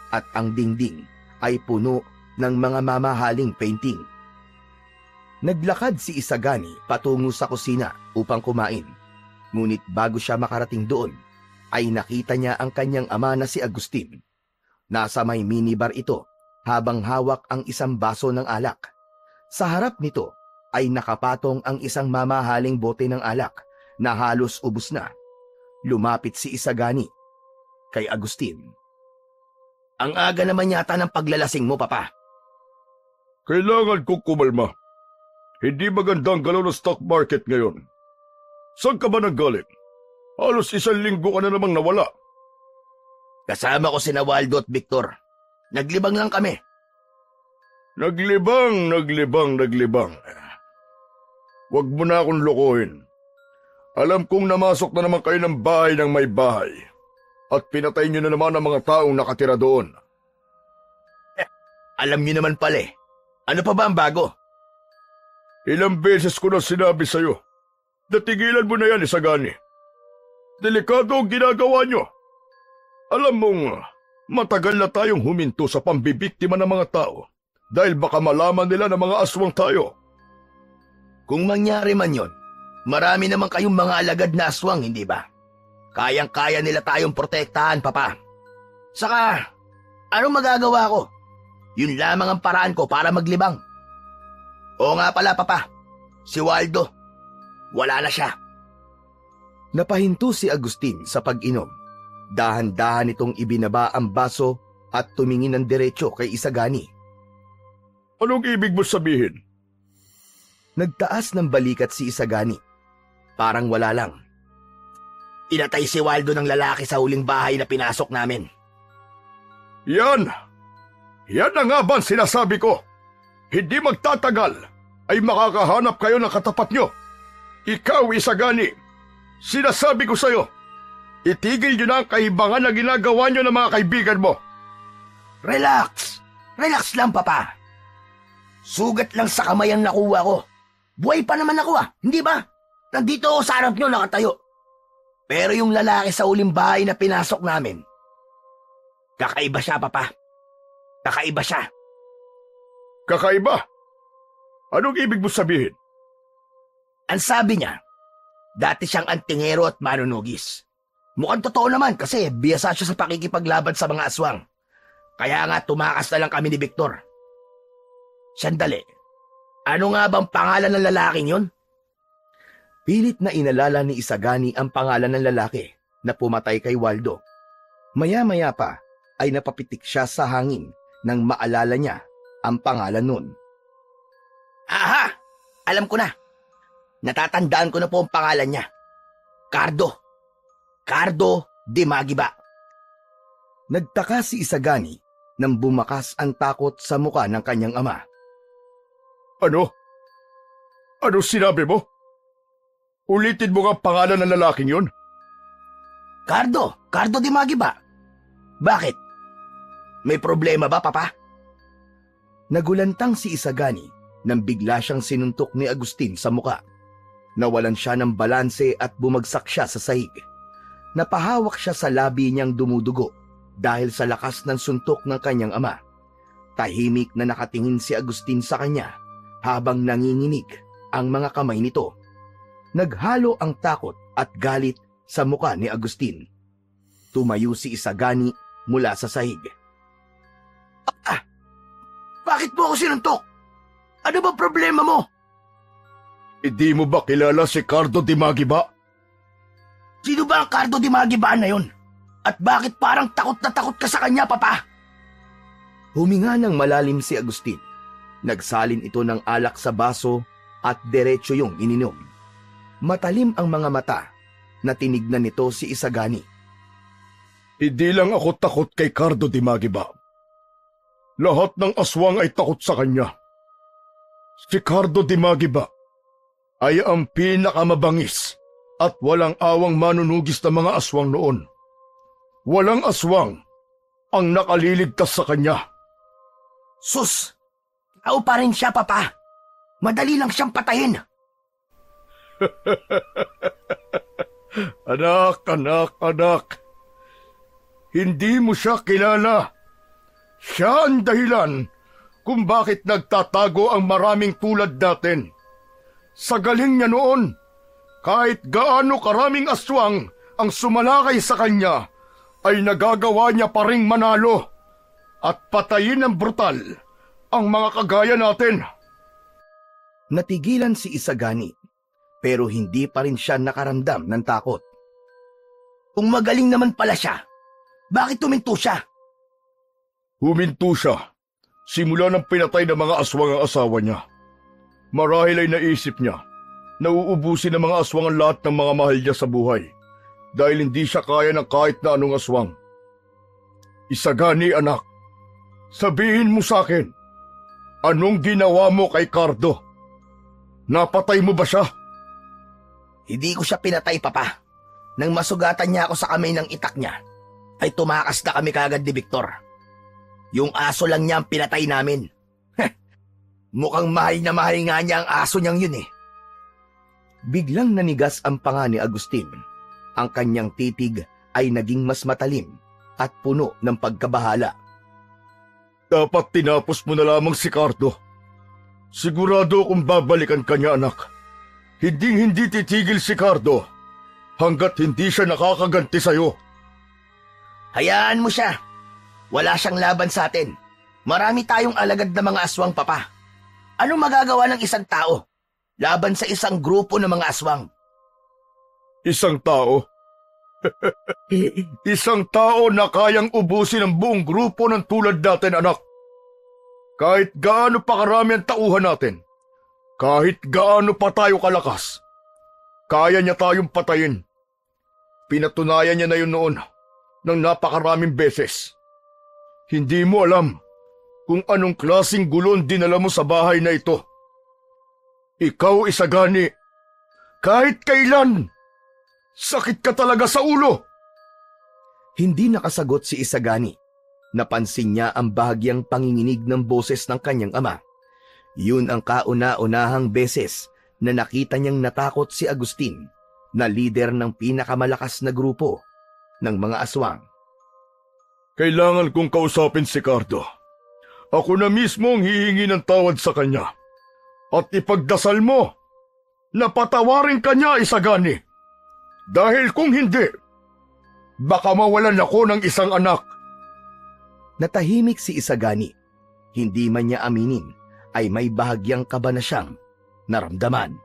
at ang dingding ay puno ng mga mamahaling painting. Naglakad si Isagani patungo sa kusina upang kumain. Ngunit bago siya makarating doon, ay nakita niya ang kanyang ama na si Agustin. Nasa may minibar ito habang hawak ang isang baso ng alak. Sa harap nito ay nakapatong ang isang mamahaling bote ng alak na halos ubos na. Lumapit si Isagani kay Agustin. Ang aga naman yata ng paglalasing mo, Papa. Kailangan kong kumalma. Hindi magandang galaw ng stock market ngayon. Saan ka ba nanggaling? Halos 1 linggo ka na namang nawala. Kasama ko sina Waldo at Victor. Naglibang lang kami. Naglibang. Huwag mo na akong lokohin. Alam kong namasok na naman kayo ng bahay ng may bahay at pinatay niyo na naman ang mga taong nakatira doon. Alam niyo naman pala eh. Ano pa ba ang bago? Ilang beses ko na sinabi sa'yo, natigilan mo na yan, Isagani. Delikado ang ginagawa niyo. Alam mong matagal na tayong huminto sa pambibiktima ng mga tao dahil baka malaman nila na mga aswang tayo. Kung mangyari man yon, marami naman kayong mga alagad na aswang, hindi ba? Kayang-kaya nila tayong protektahan, Papa. Saka, anong magagawa ko? Yun lamang ang paraan ko para maglibang. Oo nga pala, Papa. Si Waldo. Wala na siya. Napahinto si Agustin sa pag-inom. Dahan-dahan itong ibinaba ang baso at tumingin ng diretso kay Isagani. Anong ibig mo sabihin? Nagtaas ng balikat si Isagani. Parang wala lang. Inatay si Waldo ng lalaki sa huling bahay na pinasok namin. Yan na nga ba ang sinasabi ko? Hindi magtatagal ay makakahanap kayo ng katapat nyo. Ikaw, Isagani, sinasabi ko sa'yo, itigil nyo na ang kahibangan na ginagawa nyo ng mga kaibigan mo. Relax! Relax lang, Papa. Sugat lang sa kamay ang nakuha ko. Buhay pa naman ako hindi ba? Nandito ako sa harap nyo nakatayo. Pero yung lalaki sa huling bahay na pinasok namin, kakaiba siya, Papa. Kakaiba siya. Kakaiba? Anong ibig mo sabihin? Ang sabi niya, dati siyang antingero at manunugis. Mukhang totoo naman kasi biyasa siya sa pakikipaglaban sa mga aswang. Kaya nga tumakas na lang kami ni Victor. Sandali, ano nga bang pangalan ng lalaking yun? Pilit na inalala ni Isagani ang pangalan ng lalaki na pumatay kay Waldo. Maya-maya pa ay napapitik siya sa hangin nang maalala niya ang pangalan nun. Aha! Alam ko na. Natatandaan ko na po ang pangalan niya. Cardo. Cardo de Magiba. Nagtaka si Isagani nang bumakas ang takot sa muka ng kanyang ama. Ano? Ano sinabi mo? Ulitin mo nga pangalan ng lalaking yun? Cardo de Magiba. Bakit? May problema ba, Papa? Nagulantang si Isagani nang bigla siyang sinuntok ni Agustin sa muka. Nawalan siya ng balanse at bumagsak siya sa sahig. Napahawak siya sa labi niyang dumudugo dahil sa lakas ng suntok ng kanyang ama. Tahimik na nakatingin si Agustin sa kanya habang nanginginig ang mga kamay nito. Naghalo ang takot at galit sa muka ni Agustin. Tumayo si Isagani mula sa sahig. Bakit mo ako sinuntok? Ano ba problema mo? Hindi mo ba kilala si Cardo de Magiba? Sino ba ang Cardo de Magiba na yun? At bakit parang takot na takot ka sa kanya, Papa? Huminga ng malalim si Agustin. Nagsalin ito ng alak sa baso at diretso yung ininom. Matalim ang mga mata na tinignan nito si Isagani. Hindi lang ako takot kay Cardo de Magiba. Lahat ng aswang ay takot sa kanya. Si Cardo de Magiba ay ang pinakamabangis at walang awang manunugis na mga aswang noon. Walang aswang ang nakaliligtas sa kanya. Sus! Tao pa rin siya, Papa. Madali lang siyang patayin. Anak. Hindi mo siya kilala. Siya ang dahilan kung bakit nagtatago ang maraming tulad natin. Sa galing niya noon, kahit gaano karaming aswang ang sumalakay sa kanya, ay nagagawa niya pa ring manalo at patayin ng brutal ang mga kagaya natin. Natigilan si Isagani, pero hindi pa rin siya nakaramdam ng takot. Kung magaling naman pala siya, bakit tuminto siya? Huminto siya simula ng pinatay ng mga aswang ang asawa niya. Marahil ay naisip niya na uubusin ng mga aswang ang lahat ng mga mahal niya sa buhay dahil hindi siya kaya ng kahit na anong aswang. Isagani, anak, sabihin mo sa akin, anong ginawa mo kay Cardo? Napatay mo ba siya? Hindi ko siya pinatay, Papa. Nang masugatan niya ako sa kamay ng itak niya, ay tumakas na kami kagad ni Victor. Yung aso lang niya ang pinatay namin. Mukhang mahal na mahal nga niya ang aso niyang yun eh. Biglang nanigas ang panga ni Agustin. Ang kanyang titig ay naging mas matalim at puno ng pagkabahala. Dapat tinapos mo na lamang si Cardo. Sigurado kung babalikan ka niya, anak. Hindi titigil si Cardo hanggat hindi siya nakakaganti sa'yo. Hayaan mo siya. Wala siyang laban sa atin. Marami tayong alagad na mga aswang, Papa. Anong magagawa ng isang tao laban sa isang grupo ng mga aswang? Isang tao? Isang tao na kayang ubusin ang buong grupo ng tulad natin, anak. Kahit gaano pa karami ang tauhan natin, kahit gaano pa tayo kalakas, kaya niya tayong patayin. Pinatunayan niya na yun noon ng napakaraming beses. Hindi mo alam kung anong klaseng gulon dinala mo sa bahay na ito. Ikaw, Isagani, kahit kailan, sakit ka talaga sa ulo. Hindi nakasagot si Isagani. Napansin niya ang bahagyang panginginig ng boses ng kanyang ama. Yun ang kauna-unahang beses na nakita niyang natakot si Agustin, na lider ng pinakamalakas na grupo ng mga aswang. Kailangan kong kausapin si Cardo. Ako na mismo ang hihingi ng tawad sa kanya. At ipagdasal mo na patawarin ka niya, Isagani. Dahil kung hindi, baka mawalan ako ng isang anak. Natahimik si Isagani. Hindi man niya aminin, ay may bahagyang kaba na siyang naramdaman.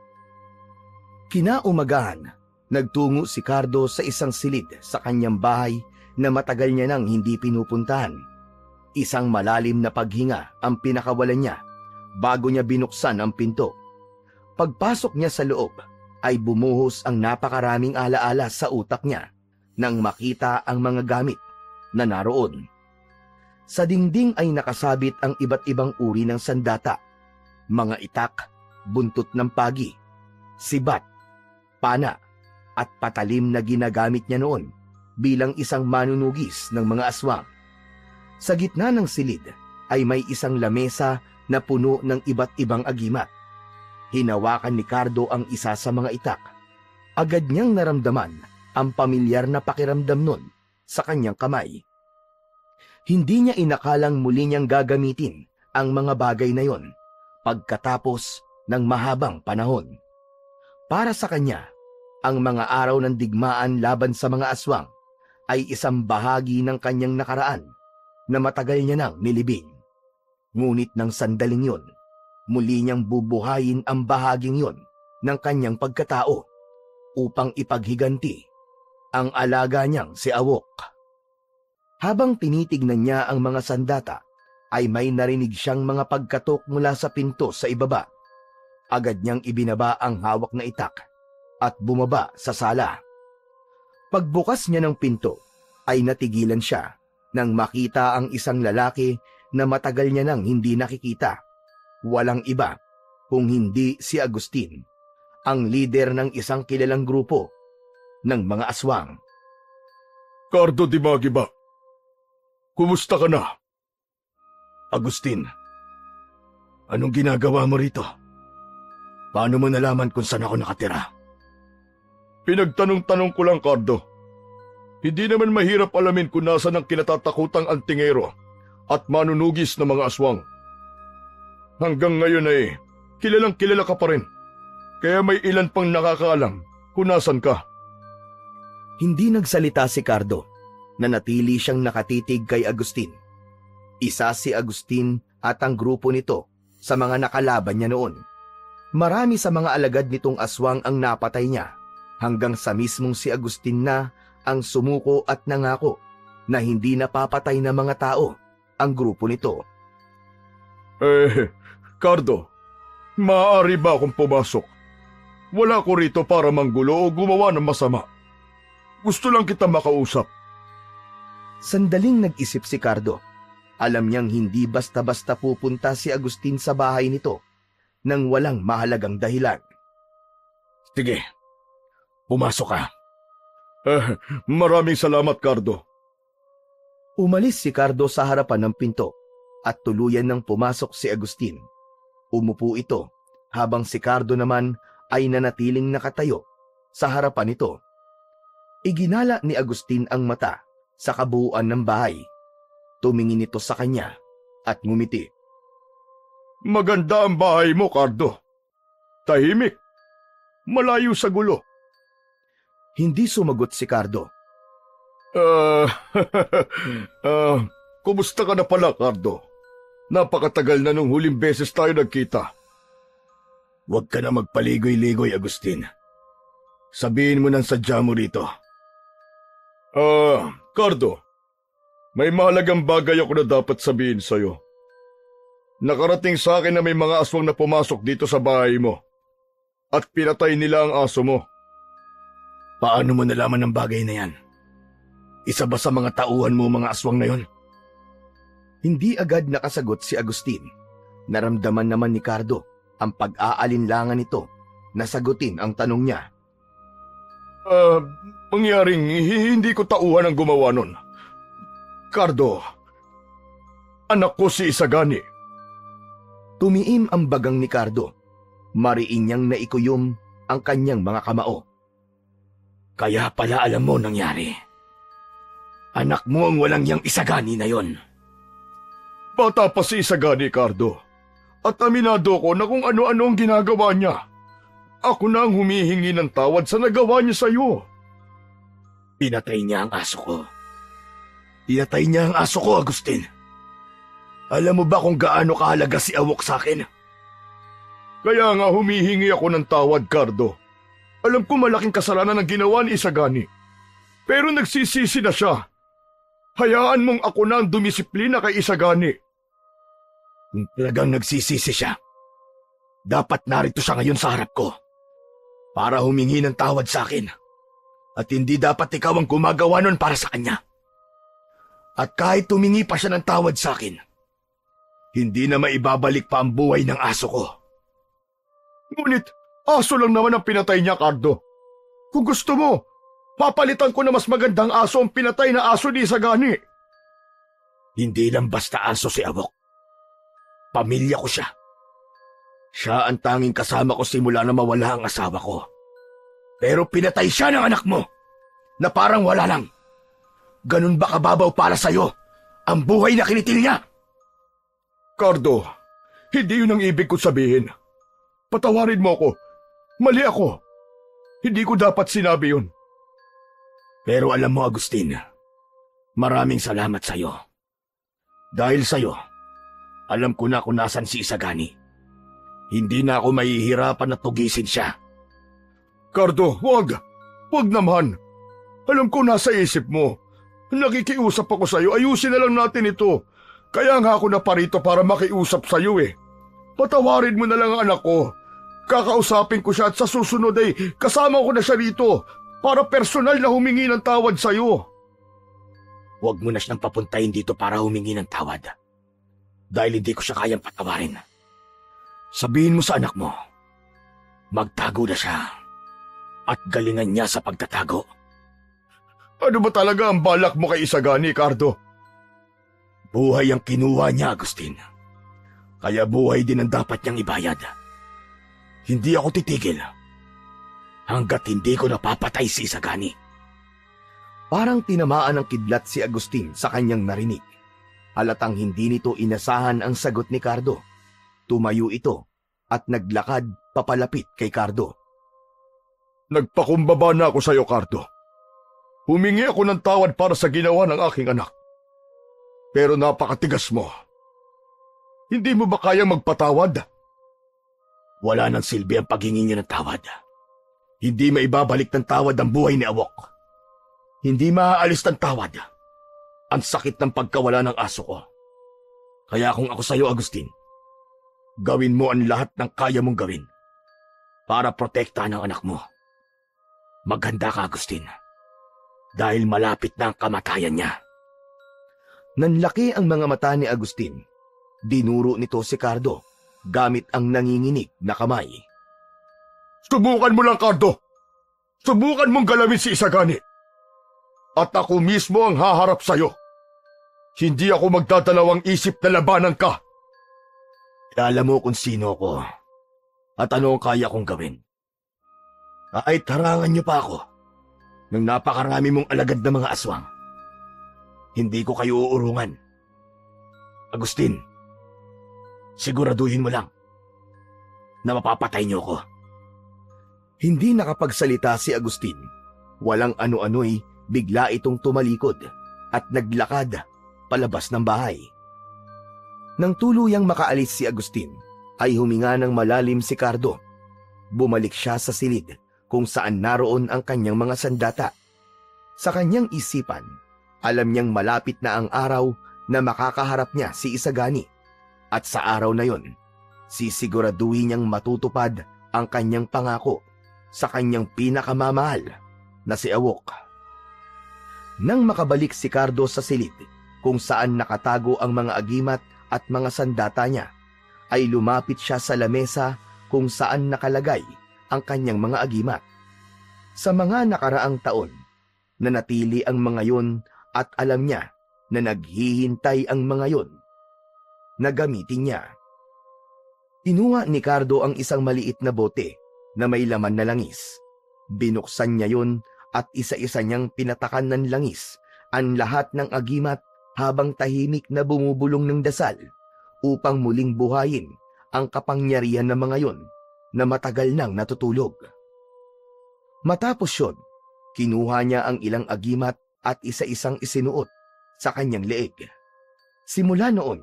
Kinaumagahan, nagtungo si Cardo sa isang silid sa kanyang bahay na matagal niya nang hindi pinupuntahan. Isang malalim na paghinga ang pinakawalan niya bago niya binuksan ang pinto. Pagpasok niya sa loob, ay bumuhos ang napakaraming alaala sa utak niya nang makita ang mga gamit na naroon. Sa dingding ay nakasabit ang iba't ibang uri ng sandata, mga itak, buntot ng pagi, sibat, pana, at patalim na ginagamit niya noon bilang isang manunugis ng mga aswang. Sa gitna ng silid ay may isang lamesa na puno ng iba't ibang agimat. Hinawakan ni Cardo ang isa sa mga itak. Agad niyang naramdaman ang pamilyar na pakiramdam nun sa kanyang kamay. Hindi niya inakalang muli niyang gagamitin ang mga bagay na yon pagkatapos ng mahabang panahon. Para sa kanya, ang mga araw ng digmaan laban sa mga aswang ay isang bahagi ng kanyang nakaraan na matagal niya nang nilibing. Ngunit ng sandaling yon, muli niyang bubuhayin ang bahaging yon ng kanyang pagkatao upang ipaghiganti ang alaga niyang si Awok. Habang tinitignan niya ang mga sandata, ay may narinig siyang mga pagkatok mula sa pinto sa ibaba. Agad niyang ibinaba ang hawak na itak at bumaba sa sala. Pagbukas niya ng pinto, ay natigilan siya nang makita ang isang lalaki na matagal niya nang hindi nakikita. Walang iba kung hindi si Agustin, ang lider ng isang kilalang grupo ng mga aswang. Cardo Di Magiba, kumusta ka na? Agustin, Anong ginagawa mo rito? Paano mo nalaman kung saan ako nakatira? Pinagtanong-tanong ko lang, Cardo. Hindi naman mahirap alamin kung nasan ang kinatatakutang antingero at manunugis na mga aswang. Hanggang ngayon ay kilalang kilala ka pa rin. Kaya may ilan pang nakakaalam kung nasan ka. Hindi nagsalita si Cardo. Nanatili siyang nakatitig kay Agustin. Isa si Agustin at ang grupo nito sa mga nakalaban niya noon. Marami sa mga alagad nitong aswang ang napatay niya, hanggang sa mismong si Agustin na ang sumuko at nangako na hindi napapatay ng mga tao ang grupo nito. Cardo, maaari ba akong pumasok? Wala ko rito para manggulo o gumawa ng masama. Gusto lang kita makausap. Sandaling nag-isip si Cardo. Alam niyang hindi basta-basta pupunta si Agustin sa bahay nito nang walang mahalagang dahilan. Sige, pumasok ka. Maraming salamat, Cardo. Umalis si Cardo sa harapan ng pinto at tuluyan nang pumasok si Agustin. Umupo ito habang si Cardo naman ay nanatiling nakatayo sa harapan nito. Iginala ni Agustin ang mata sa kabuuan ng bahay. Tumingin ito sa kanya at ngumiti. Maganda ang bahay mo, Cardo. Tahimik. Malayo sa gulo. Hindi sumagot si Cardo. Kumusta ka na pala, Cardo? Napakatagal na nung huling beses tayo nagkita. Huwag ka na magpaligoy-ligoy, Agustin. Sabihin mo nang sadya mo rito. Cardo, may mahalagang bagay ako na dapat sabihin sa'yo. Nakarating sa akin na may mga aswang na pumasok dito sa bahay mo at pinatay nila ang aso mo. Paano mo nalaman ang bagay na yan? Isa ba sa mga tauhan mo mga aswang na yon? Hindi agad nakasagot si Agustin. Naramdaman naman ni Cardo ang pag-aalinlangan nito na sagutin ang tanong niya. Mangyaring hindi ko tauhan ang gumawa nun. Cardo, anak ko si Isagani. Tumiim ang bagang ni Cardo. Mariin niyang naikuyom ang kanyang mga kamao. Kaya pala alam mo nangyari. Anak mo ang walang yang Isagani na yon. Bata pa si Isagani, Cardo. At aminado ko na kung ano-ano ang ginagawa niya. Ako na ang humihingi ng tawad sa nagawa niya sa'yo. Pinatay niya ang aso ko. Pinatay niya ang aso ko, Agustin. Alam mo ba kung gaano kahalaga si Awok sa akin? Kaya nga humihingi ako ng tawad, Cardo. Alam ko malaking kasalanan ang ginawa ni Isagani. Pero nagsisisi na siya. Hayaan mong ako na ang dumisiplina kay Isagani. Kung talagang nagsisisi siya, dapat narito siya ngayon sa harap ko para humingi ng tawad sa akin. At hindi dapat ikaw ang gumagawa nun para sa kanya. At kahit humingi pa siya ng tawad sa akin, hindi na maibabalik pa ang buhay ng aso ko. Ngunit, aso lang naman ang pinatay niya, Cardo. Kung gusto mo, papalitan ko na mas magandang aso ang pinatay na aso ni Isagani. Hindi lang basta aso si Awok. Pamilya ko siya. Siya ang tanging kasama ko simula na mawala ang asawa ko. Pero pinatay siya ng anak mo, na parang wala lang. Ganun ba kababaw para sa'yo ang buhay na kinitil niya? Cardo, hindi yun ang ibig ko sabihin. Patawarin mo ako. Mali ako. Hindi ko dapat sinabi yun. Pero alam mo, Agustin, maraming salamat sa'yo. Dahil sa'yo, alam ko na kung nasan si Isagani. Hindi na ako mahihirapan na tugisin siya. Cardo, wag. Wag naman. Alam ko nasa isip mo. Nakikiusap ako sa'yo, ayusin na lang natin ito. Kaya nga ako na parito para makiusap sa'yo eh. Patawarin mo na lang ang anak ko. Kakausapin ko siya at sa susunod ay kasama ko na siya rito para personal na humingi ng tawad sa'yo. Huwag mo na siyang papuntahin dito para humingi ng tawad. Dahil hindi ko siya kayang patawarin. Sabihin mo sa anak mo, magtago na siya at galingan niya sa pagtatago. Ano ba talaga ang balak mo kay Isagani, Cardo? Buhay ang kinuha niya, Agustin. Kaya buhay din ang dapat niyang ibayad. Hindi ako titigil hanggat hindi ko napapatay si Isagani. Parang tinamaan ng kidlat si Agustin sa kanyang narinig. Halatang hindi nito inasahan ang sagot ni Cardo. Tumayo ito at naglakad papalapit kay Cardo. Nagpakumbaba na ako sa iyo, Cardo. Humingi ako ng tawad para sa ginawa ng aking anak. Pero napakatigas mo. Hindi mo ba kayang magpatawad? Wala nang silbi ang paghingi niyo ng tawad. Hindi maibabalik ng tawad ang buhay ni Awok. Hindi maaalis ng tawad ang sakit ng pagkawala ng aso ko. Kaya kung ako sa iyo, Agustin, gawin mo ang lahat ng kaya mong gawin para protektahan ang anak mo. Maghanda ka, Agustin, dahil malapit na ang kamatayan niya. Nanlaki ang mga mata ni Agustin. Dinuro nito si Cardo gamit ang nanginginig na kamay. Subukan mo lang, Cardo. Subukan mong galawin si Isagani. At ako mismo ang haharap sa iyo. Hindi ako magdadalawang isip na labanan ka. Alam mo kung sino ko at ano ang kaya kong gawin. Kahit harangan niyo pa ako ng napakarami mong alagad na mga aswang, hindi ko kayo uurungan. Agustin, siguraduhin mo lang na mapapatay niyo ko. Hindi nakapagsalita si Agustin. Walang ano-ano'y bigla itong tumalikod at naglakad palabas ng bahay. Nang tuluyang makaalis si Agustin, ay huminga ng malalim si Cardo. Bumalik siya sa silid kung saan naroon ang kanyang mga sandata. Sa kanyang isipan, alam niyang malapit na ang araw na makakaharap niya si Isagani. At sa araw na yon, sisiguraduhin niyang matutupad ang kanyang pangako sa kanyang pinakamamahal na si Awok. Nang makabalik si Cardo sa silid kung saan nakatago ang mga agimat at mga sandata niya, ay lumapit siya sa lamesa kung saan nakalagay ang kanyang mga agimat. Sa mga nakaraang taon, nanatili ang mga yon at alam niya na naghihintay ang mga yon na gamitin niya. Kinuha ni Cardo ang isang maliit na bote na may laman na langis. Binuksan niya yon at isa-isa niyang pinatakan ng langis ang lahat ng agimat habang tahimik na bumubulong ng dasal upang muling buhayin ang kapangyarihan ng mga yon na matagal nang natutulog. Matapos yon, kinuha niya ang ilang agimat at isa-isang isinuot sa kanyang leeg. Simula noon,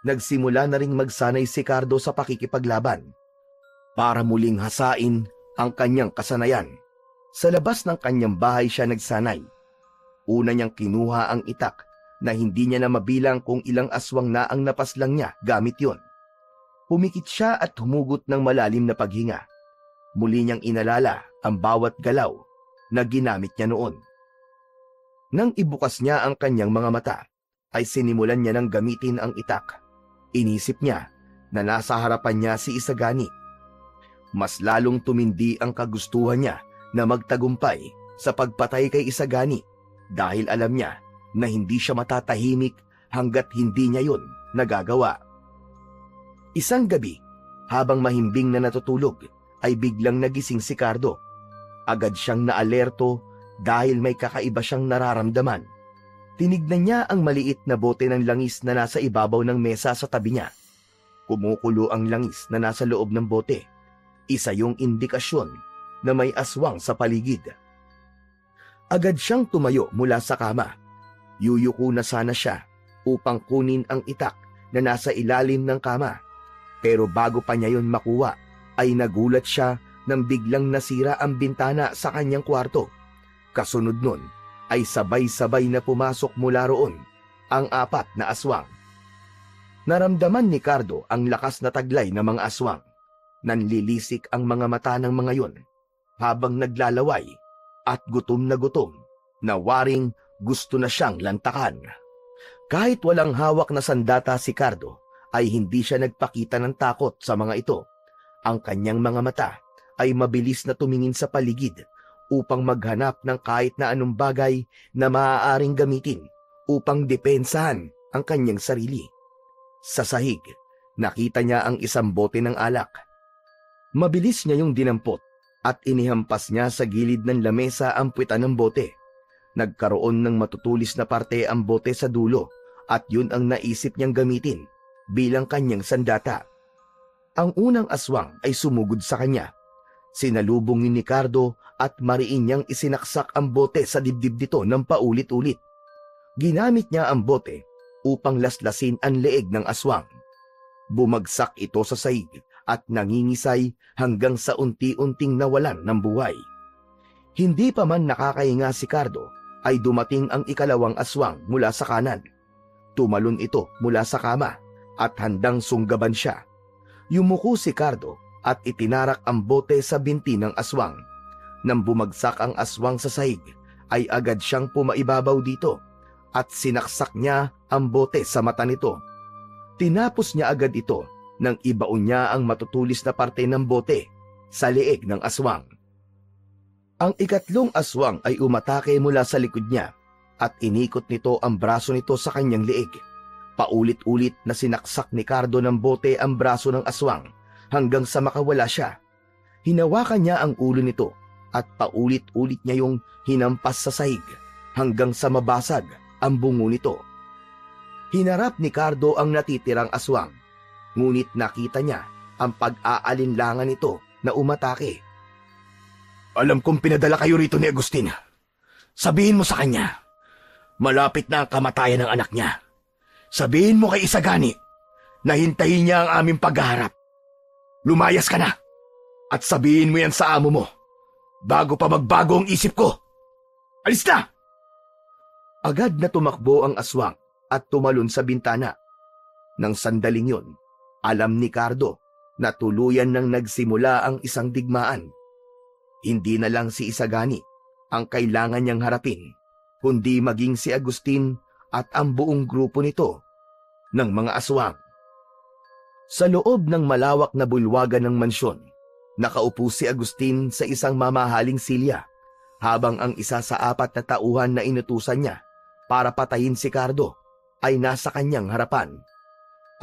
nagsimula na ring magsanay si Cardo sa pakikipaglaban para muling hasain ang kanyang kasanayan. Sa labas ng kanyang bahay siya nagsanay. Una niyang kinuha ang itak na hindi niya na mabilang kung ilang aswang na ang napaslang niya gamit yon. Pumikit siya at humugot ng malalim na paghinga. Muli niyang inalala ang bawat galaw na ginamit niya noon. Nang ibukas niya ang kanyang mga mata, ay sinimulan niya ng gamitin ang itak. Inisip niya na nasa harapan niya si Isagani. Mas lalong tumindi ang kagustuhan niya na magtagumpay sa pagpatay kay Isagani dahil alam niya na hindi siya matatahimik hanggat hindi niya yon nagagawa. Isang gabi, habang mahimbing na natutulog, ay biglang nagising si Cardo. Agad siyang naalerto dahil may kakaiba siyang nararamdaman. Tinignan niya ang maliit na bote ng langis na nasa ibabaw ng mesa sa tabi niya. Kumukulo ang langis na nasa loob ng bote. Isa yung indikasyon na may aswang sa paligid. Agad siyang tumayo mula sa kama. Yuyuko na sana siya upang kunin ang itak na nasa ilalim ng kama. Pero bago pa niya yon makuha, ay nagulat siya nang biglang nasira ang bintana sa kanyang kwarto. Kasunod nun, ay sabay-sabay na pumasok mula roon ang 4 na aswang. Naramdaman ni Cardo ang lakas na taglay ng mga aswang. Nanlilisik ang mga mata ng mga yon habang naglalaway at gutom na waring gusto na siyang lantakan. Kahit walang hawak na sandata si Cardo, ay hindi siya nagpakita ng takot sa mga ito. Ang kanyang mga mata ay mabilis na tumingin sa paligid upang maghanap ng kahit na anong bagay na maaaring gamitin upang depensahan ang kanyang sarili. Sa sahig, nakita niya ang isang bote ng alak. Mabilis niya yung dinampot at inihampas niya sa gilid ng lamesa ang puwitan ng bote. Nagkaroon ng matutulis na parte ang bote sa dulo at yun ang naisip niyang gamitin bilang kanyang sandata. Ang unang aswang ay sumugod sa kanya. Sinalubong ni Ricardo at mariin niyang isinaksak ang bote sa dibdib nito ng paulit-ulit. Ginamit niya ang bote upang laslasin ang leeg ng aswang. Bumagsak ito sa sahig at nangingisay hanggang sa unti-unting nawalan ng buhay. Hindi pa man nakakahinga si Ricardo ay dumating ang ikalawang aswang mula sa kanan. Tumalon ito mula sa kama at handang sunggaban siya. Yumuko si Ricardo at itinarak ang bote sa binti ng aswang. Nang bumagsak ang aswang sa sahig, ay agad siyang pumaibabaw dito at sinaksak niya ang bote sa mata nito. Tinapos niya agad ito nang ibaon niya ang matutulis na parte ng bote sa leeg ng aswang. Ang ikatlong aswang ay umatake mula sa likod niya at inikot nito ang braso nito sa kanyang leeg. Paulit-ulit na sinaksak ni Ricardo ng bote ang braso ng aswang hanggang sa makawala siya. Hinawakan niya ang ulo nito at paulit-ulit niya yung hinampas sa sahig hanggang sa mabasag ang bungo nito. Hinarap ni Ricardo ang natitirang aswang, ngunit nakita niya ang pag-aalinlangan nito na umatake. Alam kong pinadala kayo rito ni Agustin. Sabihin mo sa kanya, malapit na ang kamatayan ng anak niya. Sabihin mo kay Isagani na hintayin niya ang aming paghaharap. Lumayas ka na at sabihin mo yan sa amo mo bago pa magbago ang isip ko. Alis na! Agad na tumakbo ang aswang at tumalon sa bintana. Nang sandaling yun, alam ni Ricardo na tuluyan nang nagsimula ang isang digmaan. Hindi na lang si Isagani ang kailangan niyang harapin, kundi maging si Agustin at ang buong grupo nito ng mga aswang. Sa loob ng malawak na bulwagan ng mansyon, nakaupo si Agustin sa isang mamahaling silya habang ang isa sa 4 na tauhan na inutusan niya para patayin si Ricardo ay nasa kanyang harapan.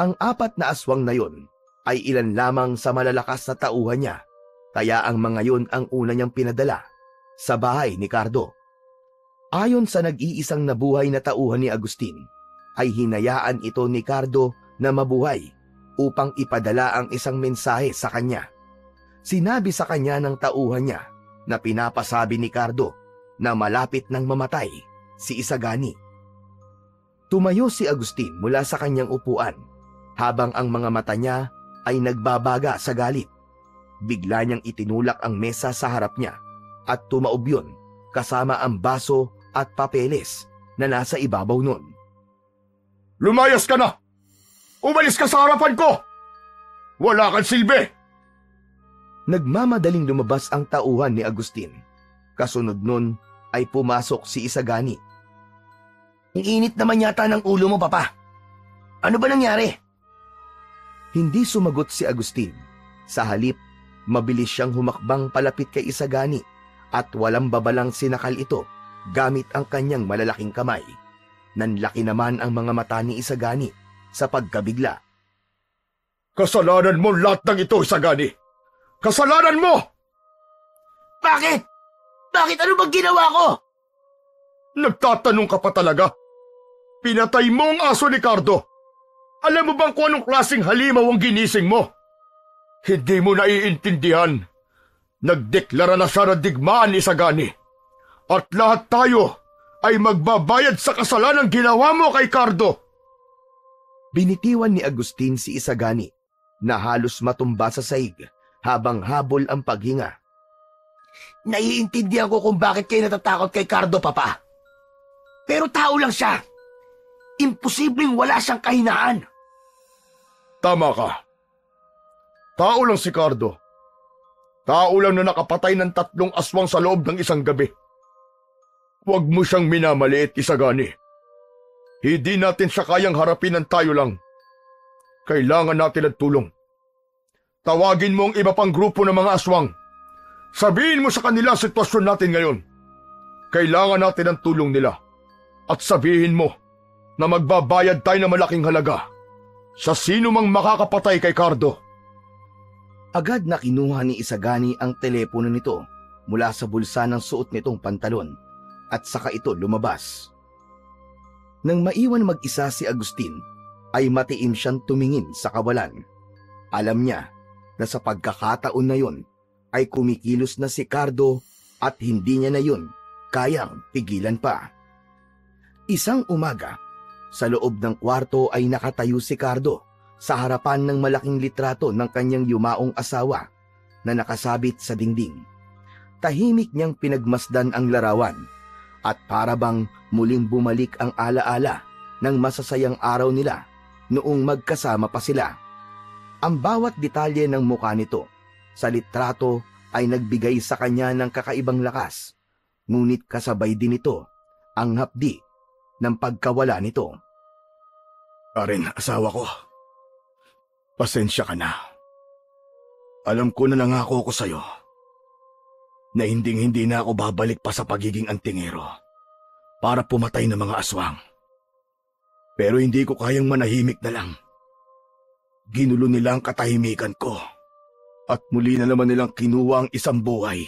Ang 4 na aswang na yon ay ilan lamang sa malalakas na tauhan niya, kaya ang mga yon ang una niyang pinadala sa bahay ni Ricardo. Ayon sa nag-iisang nabuhay na tauhan ni Agustin, ay hinayaan ito ni Ricardo na mabuhay upang ipadala ang isang mensahe sa kanya. Sinabi sa kanya ng tauhan niya na pinapasabi ni Ricardo na malapit nang mamatay si Isagani. Tumayo si Agustin mula sa kanyang upuan habang ang mga mata niya ay nagbabaga sa galit. Bigla niyang itinulak ang mesa sa harap niya at tumaob yun kasama ang baso at papeles na nasa ibabaw nun. Lumayas ka na! Umalis ka sa harapan ko! Wala kang silbi! Nagmamadaling lumabas ang tauhan ni Agustin. Kasunod nun ay pumasok si Isagani. Ang init naman yata ng ulo mo, Papa. Ano ba nangyari? Hindi sumagot si Agustin. Sa halip, mabilis siyang humakbang palapit kay Isagani at walang babalang sinakal ito gamit ang kanyang malalaking kamay. Nanlaki naman ang mga mata ni Isagani sa pagkabigla. Kasalanan mo lahat ng ito, Isagani! Kasalanan mo! Bakit? Bakit? Ano bang ginawa ko? Nagtatanong ka pa talaga? Pinatay mo ang aso ni Ricardo. Alam mo bang kung anong klaseng halimaw ang ginising mo? Hindi mo naiintindihan. Nagdeklara na siya ng digmaan ni Isagani. At lahat tayo ay magbabayad sa kasalanang ginawa mo kay Ricardo. Binitiwan ni Agustin si Isagani na halos matumba sa sahig habang habol ang paghinga. Naiintindihan ko kung bakit kayo natatakot kay Ricardo, Papa. Pero tao lang siya. Imposibleng wala siyang kahinaan. Tama ka. Tao lang si Ricardo. Tao lang na nakapatay ng 3 aswang sa loob ng isang gabi. Huwag mo siyang minamaliit, Isagani. Hindi natin siya kayang harapin ng tayo lang. Kailangan natin ng tulong. Tawagin mo ang iba pang grupo ng mga aswang. Sabihin mo sa kanila ang sitwasyon natin ngayon. Kailangan natin ng tulong nila. At sabihin mo na magbabayad tayo ng malaking halaga sa sino mang makakapatay kay Cardo. Agad na kinuha ni Isagani ang telepono nito mula sa bulsa ng suot nitong pantalon at saka ito lumabas. Nang maiwan mag-isa si Agustin, ay matiim siyang tumingin sa kawalan. Alam niya na sa pagkakataon na yon ay kumikilos na si Cardo at hindi niya na yun kayang pigilan pa. Isang umaga, sa loob ng kwarto ay nakatayo si Cardo sa harapan ng malaking litrato ng kanyang yumaong asawa na nakasabit sa dingding. Tahimik niyang pinagmasdan ang larawan at para bang muling bumalik ang alaala ng masasayang araw nila noong magkasama pa sila. Ang bawat detalye ng mukha nito sa litrato ay nagbigay sa kanya ng kakaibang lakas, ngunit kasabay din ito ang hapdi ng pagkawala nito. Karen, asawa ko, pasensya ka na. Alam ko na nangako ko sa'yo na hinding-hindi na ako babalik pa sa pagiging antingero para pumatay ng mga aswang. Pero hindi ko kayang manahimik na lang. Ginulo nila ang katahimikan ko at muli na naman nilang kinuha ang isang buhay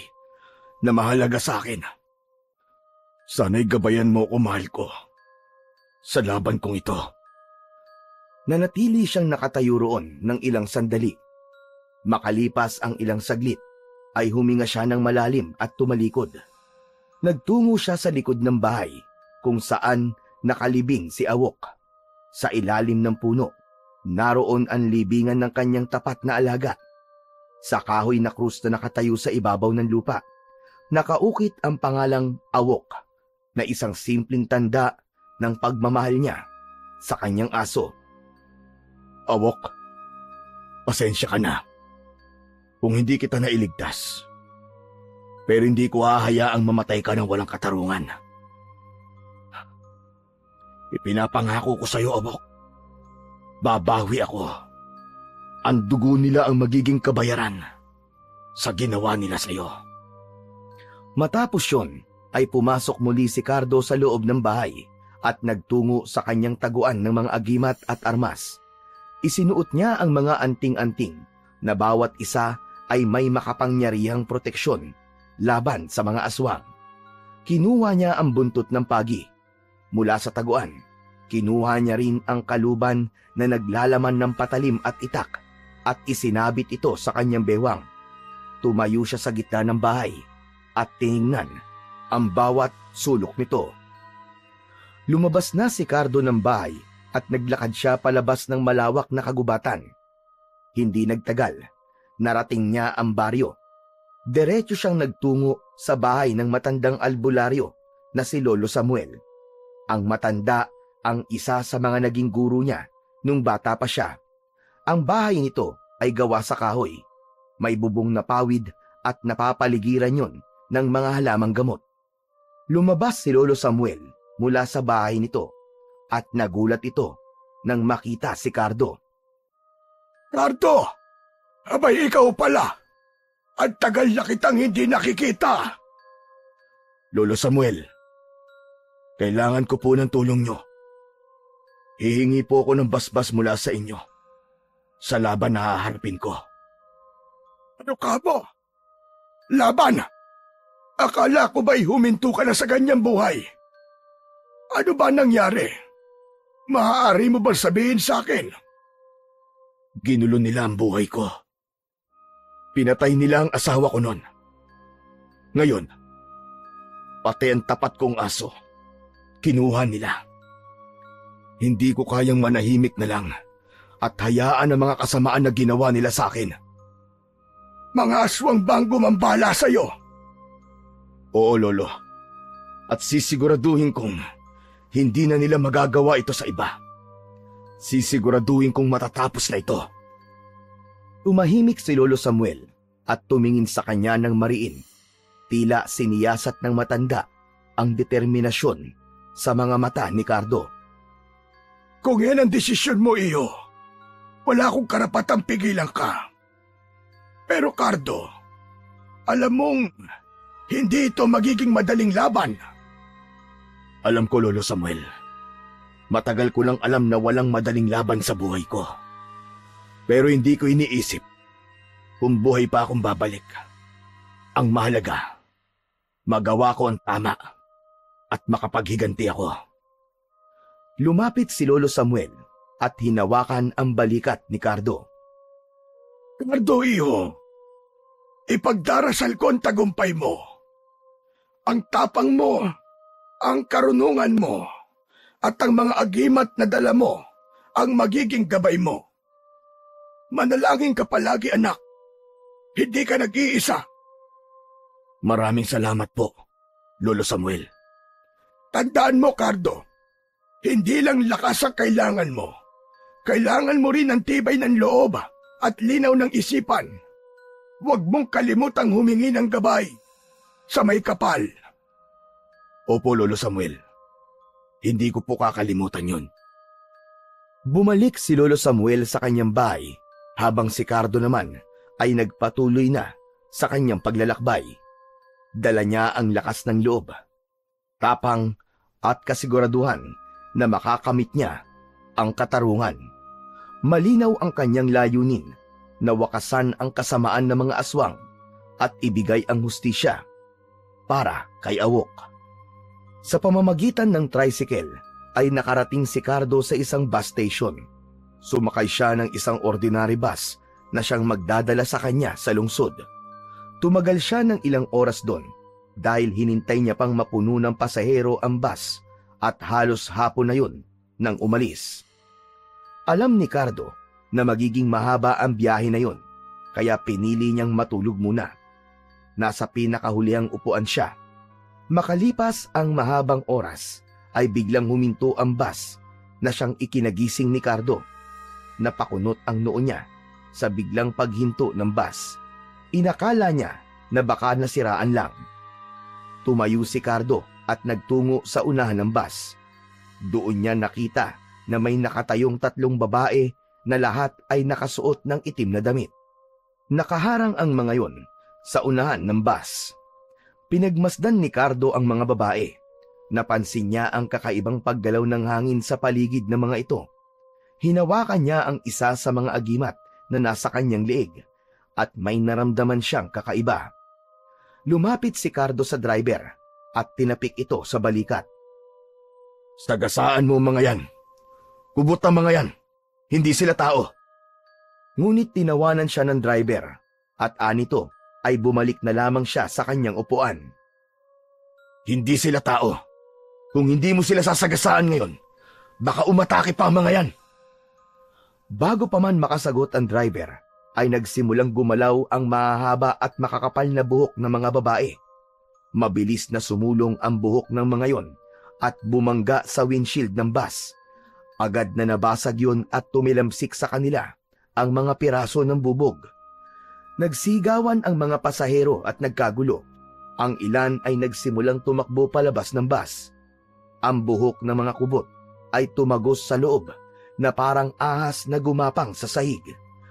na mahalaga sa akin. Sana'y gabayan mo ko, mahal ko, sa laban kong ito. Nanatili siyang nakatayo roon ng ilang sandali. Makalipas ang ilang saglit, ay huminga siya ng malalim at tumalikod. Nagtungo siya sa likod ng bahay kung saan nakalibing si Awok. Sa ilalim ng puno, naroon ang libingan ng kanyang tapat na alaga. Sa kahoy na krus na nakatayo sa ibabaw ng lupa, nakaukit ang pangalang Awok na isang simpleng tanda ng pagmamahal niya sa kanyang aso. Awok, pasensya ka na kung hindi kita nailigtas. Pero hindi ko hahayaang mamatay ka ng walang katarungan. Ipinapangako ko sa iyo, Awok. Babawi ako. Ang dugo nila ang magiging kabayaran sa ginawa nila sa iyo. Matapos yun, ay pumasok muli si Cardo sa loob ng bahay at nagtungo sa kanyang taguan ng mga agimat at armas. Isinuot niya ang mga anting-anting na bawat isa ay may makapangyarihang proteksyon laban sa mga aswang. Kinuha niya ang buntot ng pagi. Mula sa taguan, kinuha niya rin ang kaluban na naglalaman ng patalim at itak at isinabit ito sa kanyang bewang. Tumayo siya sa gitna ng bahay at tiningnan ang bawat sulok nito. Lumabas na si Cardo ng bahay at naglakad siya palabas ng malawak na kagubatan. Hindi nagtagal, narating niya ang baryo. Diretso siyang nagtungo sa bahay ng matandang albularyo na si Lolo Samuel. Ang matanda ang isa sa mga naging guro niya nung bata pa siya. Ang bahay nito ay gawa sa kahoy. May bubong na pawid at napapaligiran yon ng mga halamang gamot. Lumabas si Lolo Samuel mula sa bahay nito at nagulat ito nang makita si Cardo. Cardo! Abay, ikaw pala! Ang tagal na kitang hindi nakikita! Lolo Samuel, kailangan ko po ng tulong nyo. Hihingi po ako ng basbas mula sa inyo sa laban na haharapin ko. Ano ka mo? Laban? Akala ko ba'y huminto ka na sa ganyang buhay? Ano ba nangyari? Maaari mo ba sabihin sa akin? Ginulo nila ang buhay ko. Pinatay nila ang asawa ko noon. Ngayon, pati ang tapat kong aso, kinuha nila. Hindi ko kayang manahimik na lang at hayaan ang mga kasamaan na ginawa nila sa akin. Mga aswang bang gumambala sa'yo? Oo, Lolo. At sisiguraduhin kong hindi na nila magagawa ito sa iba. Sisiguraduhin kong matatapos na ito. Tumahimik si Lolo Samuel at tumingin sa kanya ng mariin. Tila siniyasat ng matanda ang determinasyon sa mga mata ni Cardo. Kung yan ang desisyon mo, iyo, wala akong karapatang pigilan ka. Pero Cardo, alam mong hindi ito magiging madaling laban. Alam ko, Lolo Samuel. Matagal ko nang alam na walang madaling laban sa buhay ko. Pero hindi ko iniisip kung buhay pa akong babalik. Ang mahalaga, magawa ko ang tama at makapaghiganti ako. Lumapit si Lolo Samuel at hinawakan ang balikat ni Cardo. Cardo, iho, ipagdarasal ko ang tagumpay mo. Ang tapang mo, ang karunungan mo, at ang mga agimat na dala mo ang magiging gabay mo. Manalangin ka palagi, anak. Hindi ka nag-iisa. Maraming salamat po, Lolo Samuel. Tandaan mo, Cardo, hindi lang lakas ang kailangan mo. Kailangan mo rin ang tibay ng loob at linaw ng isipan. Huwag mong kalimutang humingi ng gabay sa may kapal. Opo, Lolo Samuel. Hindi ko po kakalimutan yun. Bumalik si Lolo Samuel sa kanyang bahay habang si Cardo naman ay nagpatuloy na sa kanyang paglalakbay. Dala niya ang lakas ng loob, tapang at kasiguraduhan na makakamit niya ang katarungan. Malinaw ang kanyang layunin na wakasan ang kasamaan ng mga aswang at ibigay ang hustisya para kay Awok. Sa pamamagitan ng tricycle ay nakarating si Cardo sa isang bus station. Sumakay siya ng isang ordinary bus na siyang magdadala sa kanya sa lungsod. Tumagal siya ng ilang oras doon dahil hinintay niya pang mapuno ng pasahero ang bus at halos hapon na yun nang umalis. Alam ni Cardo na magiging mahaba ang biyahe na yun, kaya pinili niyang matulog muna. Nasa pinakahulihang upuan siya. Makalipas ang mahabang oras ay biglang huminto ang bus na siyang ikinagising ni Cardo. Napakunot ang noo niya sa biglang paghinto ng bus. Inakala niya na baka nasiraan lang. Tumayo si Cardo at nagtungo sa unahan ng bus. Doon niya nakita na may nakatayong 3 babae na lahat ay nakasuot ng itim na damit. Nakaharang ang mga yon sa unahan ng bus. Pinagmasdan ni Cardo ang mga babae. Napansin niya ang kakaibang paggalaw ng hangin sa paligid ng mga ito. Hinawakan niya ang isa sa mga agimat na nasa kanyang leeg at may naramdaman siyang kakaiba. Lumapit si Cardo sa driver at tinapik ito sa balikat. Sagasaan mo mga yan. Kubot ang mga yan. Hindi sila tao. Ngunit tinawanan siya ng driver at anito ay bumalik na lamang siya sa kanyang upuan. Hindi sila tao. Kung hindi mo sila sasagasaan ngayon, baka umatake pa ang mga yan. Bago pa man makasagot ang driver, ay nagsimulang gumalaw ang mahahaba at makakapal na buhok ng mga babae. Mabilis na sumulong ang buhok ng mga yon at bumangga sa windshield ng bus. Agad na nabasag yun at tumilamsik sa kanila ang mga piraso ng bubog. Nagsigawan ang mga pasahero at nagkagulo. Ang ilan ay nagsimulang tumakbo palabas ng bus. Ang buhok ng mga kubot ay tumagos sa loob na parang ahas na gumapang sa sahig,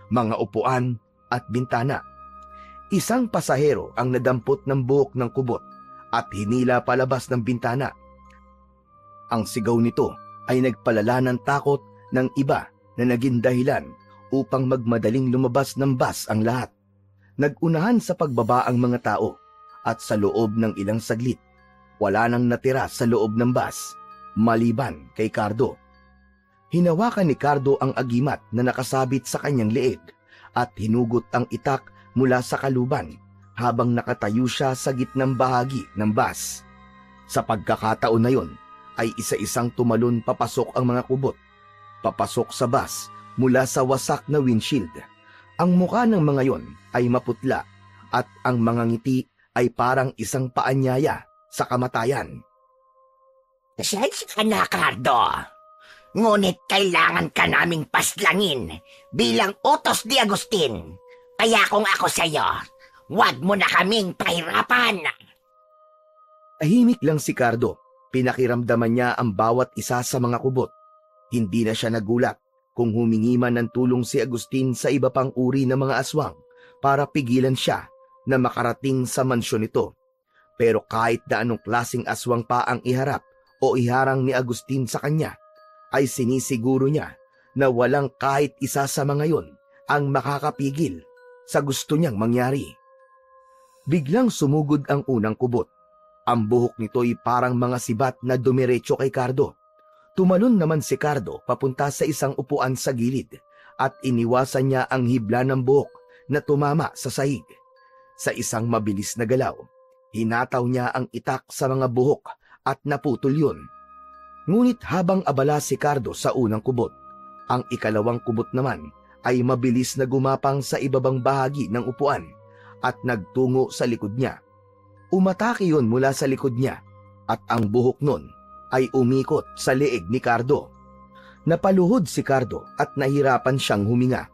mga upuan at bintana. Isang pasahero ang nadampot ng buhok ng kubot at hinila palabas ng bintana. Ang sigaw nito ay nagpalala ng takot ng iba na naging dahilan upang magmadaling lumabas ng bus ang lahat. Nagunahan sa pagbaba ang mga tao at sa loob ng ilang saglit, wala nang natira sa loob ng bus, maliban kay Cardo. Hinawakan ni Cardo ang agimat na nakasabit sa kanyang leeg at hinugot ang itak mula sa kaluban habang nakatayo siya sa gitnang bahagi ng bus. Sa pagkakataon na yon, ay isa-isang tumalon papasok ang mga kubot, papasok sa bus mula sa wasak na windshield. Ang mukha ng mga yon ay maputla at ang mga ngiti ay parang isang paanyaya sa kamatayan. Pasensya ka na, Cardo. Ngunit kailangan ka naming paslangin bilang utos ni Agustin. Kaya kung ako sa'yo, huwag mo na kaming pahirapan. Tahimik lang si Cardo. Pinakiramdaman niya ang bawat isa sa mga kubot. Hindi na siya nagulat kung humingi man ng tulong si Agustin sa iba pang uri ng mga aswang para pigilan siya na makarating sa mansyon nito. Pero kahit na anong klaseng aswang pa ang iharap o iharang ni Agustin sa kanya, ay sinisiguro niya na walang kahit isa sa mga yon ang makakapigil sa gusto niyang mangyari. Biglang sumugod ang unang kubot. Ang buhok nito'y parang mga sibat na dumiretso kay Cardo. Tumalon naman si Cardo papunta sa isang upuan sa gilid at iniwasan niya ang hibla ng buhok na tumama sa sahig. Sa isang mabilis na galaw, hinataw niya ang itak sa mga buhok at naputol yun. Ngunit habang abala si Cardo sa unang kubot, ang ikalawang kubot naman ay mabilis na gumapang sa ibabang bahagi ng upuan at nagtungo sa likod niya. Umatake yun mula sa likod niya at ang buhok nun ay umikot sa leeg ni Cardo. Napaluhod si Cardo at nahirapan siyang huminga,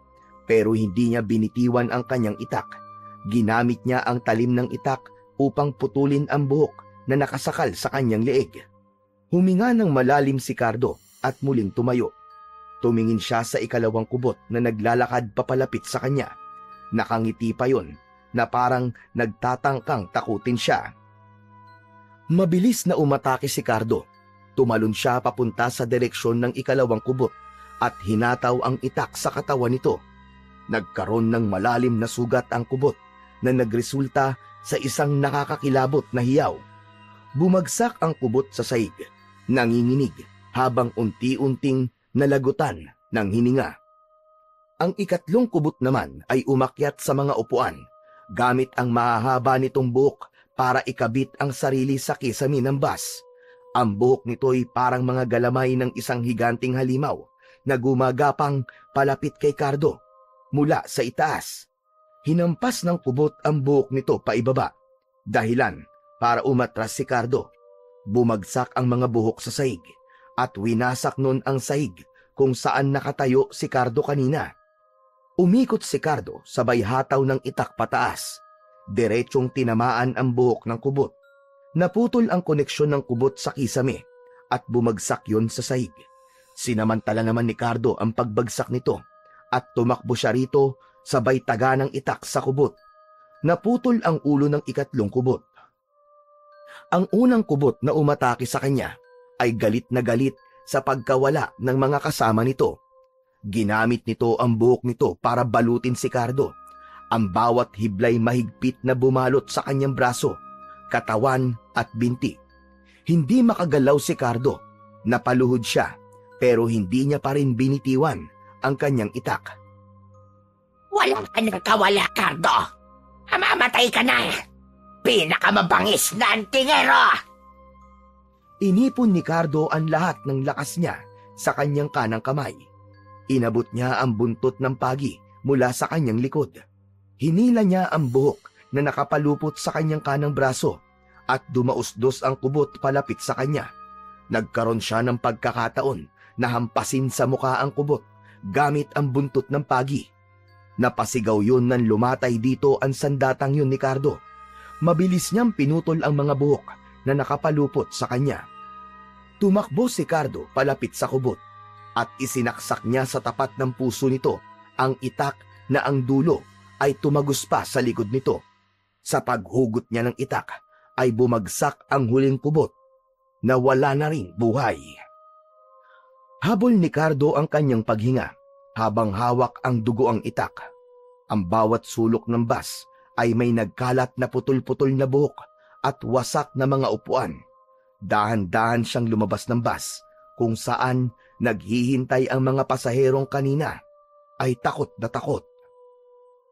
pero hindi niya binitiwan ang kanyang itak. Ginamit niya ang talim ng itak upang putulin ang buhok na nakasakal sa kanyang leeg. Huminga ng malalim si Cardo at muling tumayo. Tumingin siya sa ikalawang kubot na naglalakad papalapit sa kanya. Nakangiti pa yon na parang nagtatangkang takutin siya. Mabilis na umatake si Cardo. Tumalon siya papunta sa direksyon ng ikalawang kubot at hinataw ang itak sa katawan nito. Nagkaroon ng malalim na sugat ang kubot na nagresulta sa isang nakakakilabot na hiyaw. Bumagsak ang kubot sa sahig, nanginginig habang unti-unting nalagutan ng hininga. Ang ikatlong kubot naman ay umakyat sa mga upuan gamit ang mahahaba nitong buhok para ikabit ang sarili sa kisame ng bus. Ang buhok nito'y parang mga galamay ng isang higanting halimaw na gumagapang palapit kay Cardo mula sa itaas. Hinampas ng kubot ang buhok nito paibaba, dahilan para umatras si Cardo. Bumagsak ang mga buhok sa sahig at winasak nun ang sahig kung saan nakatayo si Cardo kanina. Umikot si Cardo sabay hataw ng itak pataas. Diretsong tinamaan ang buhok ng kubot. Naputol ang koneksyon ng kubot sa kisame at bumagsak yon sa sahig. Sinamantala naman ni Cardo ang pagbagsak nito at tumakbo siya rito sabay taga ng itak sa kubot. Naputol ang ulo ng ikatlong kubot. Ang unang kubot na umatake sa kanya ay galit na galit sa pagkawala ng mga kasama nito. Ginamit nito ang buhok nito para balutin si Cardo. Ang bawat hiblay mahigpit na bumalot sa kanyang braso, katawan at binti. Hindi makagalaw si Cardo. Napaluhod siya pero hindi niya pa rin binitiwan ang kanyang itak. Walang ka nang kawala, Cardo. Mamamatay ka na. Pinakamabangis na antingero. Inipon ni Cardo ang lahat ng lakas niya sa kanyang kanang kamay. Inabot niya ang buntot ng pagi mula sa kanyang likod. Hinila niya ang buhok na nakapalupot sa kanyang kanang braso at dumausdos ang kubot palapit sa kanya. Nagkaroon siya ng pagkakataon na hampasin sa mukha ang kubot gamit ang buntot ng pagi. Napasigaw yun nang lumatay dito ang sandatang yun ni Cardo. Mabilis niyang pinutol ang mga buhok na nakapalupot sa kanya. Tumakbo si Cardo palapit sa kubot at isinaksak niya sa tapat ng puso nito ang itak na ang dulo ay tumagos pa sa likod nito. Sa paghugot niya ng itak ay bumagsak ang huling kubot na wala na ring buhay. Habol ni Cardo ang kanyang paghinga habang hawak ang dugo ang itak. Ang bawat sulok ng bus ay may nagkalat na putol-putol na buhok at wasak na mga upuan. Dahan-dahan siyang lumabas ng bus kung saan naghihintay ang mga pasaherong kanina ay takot na takot.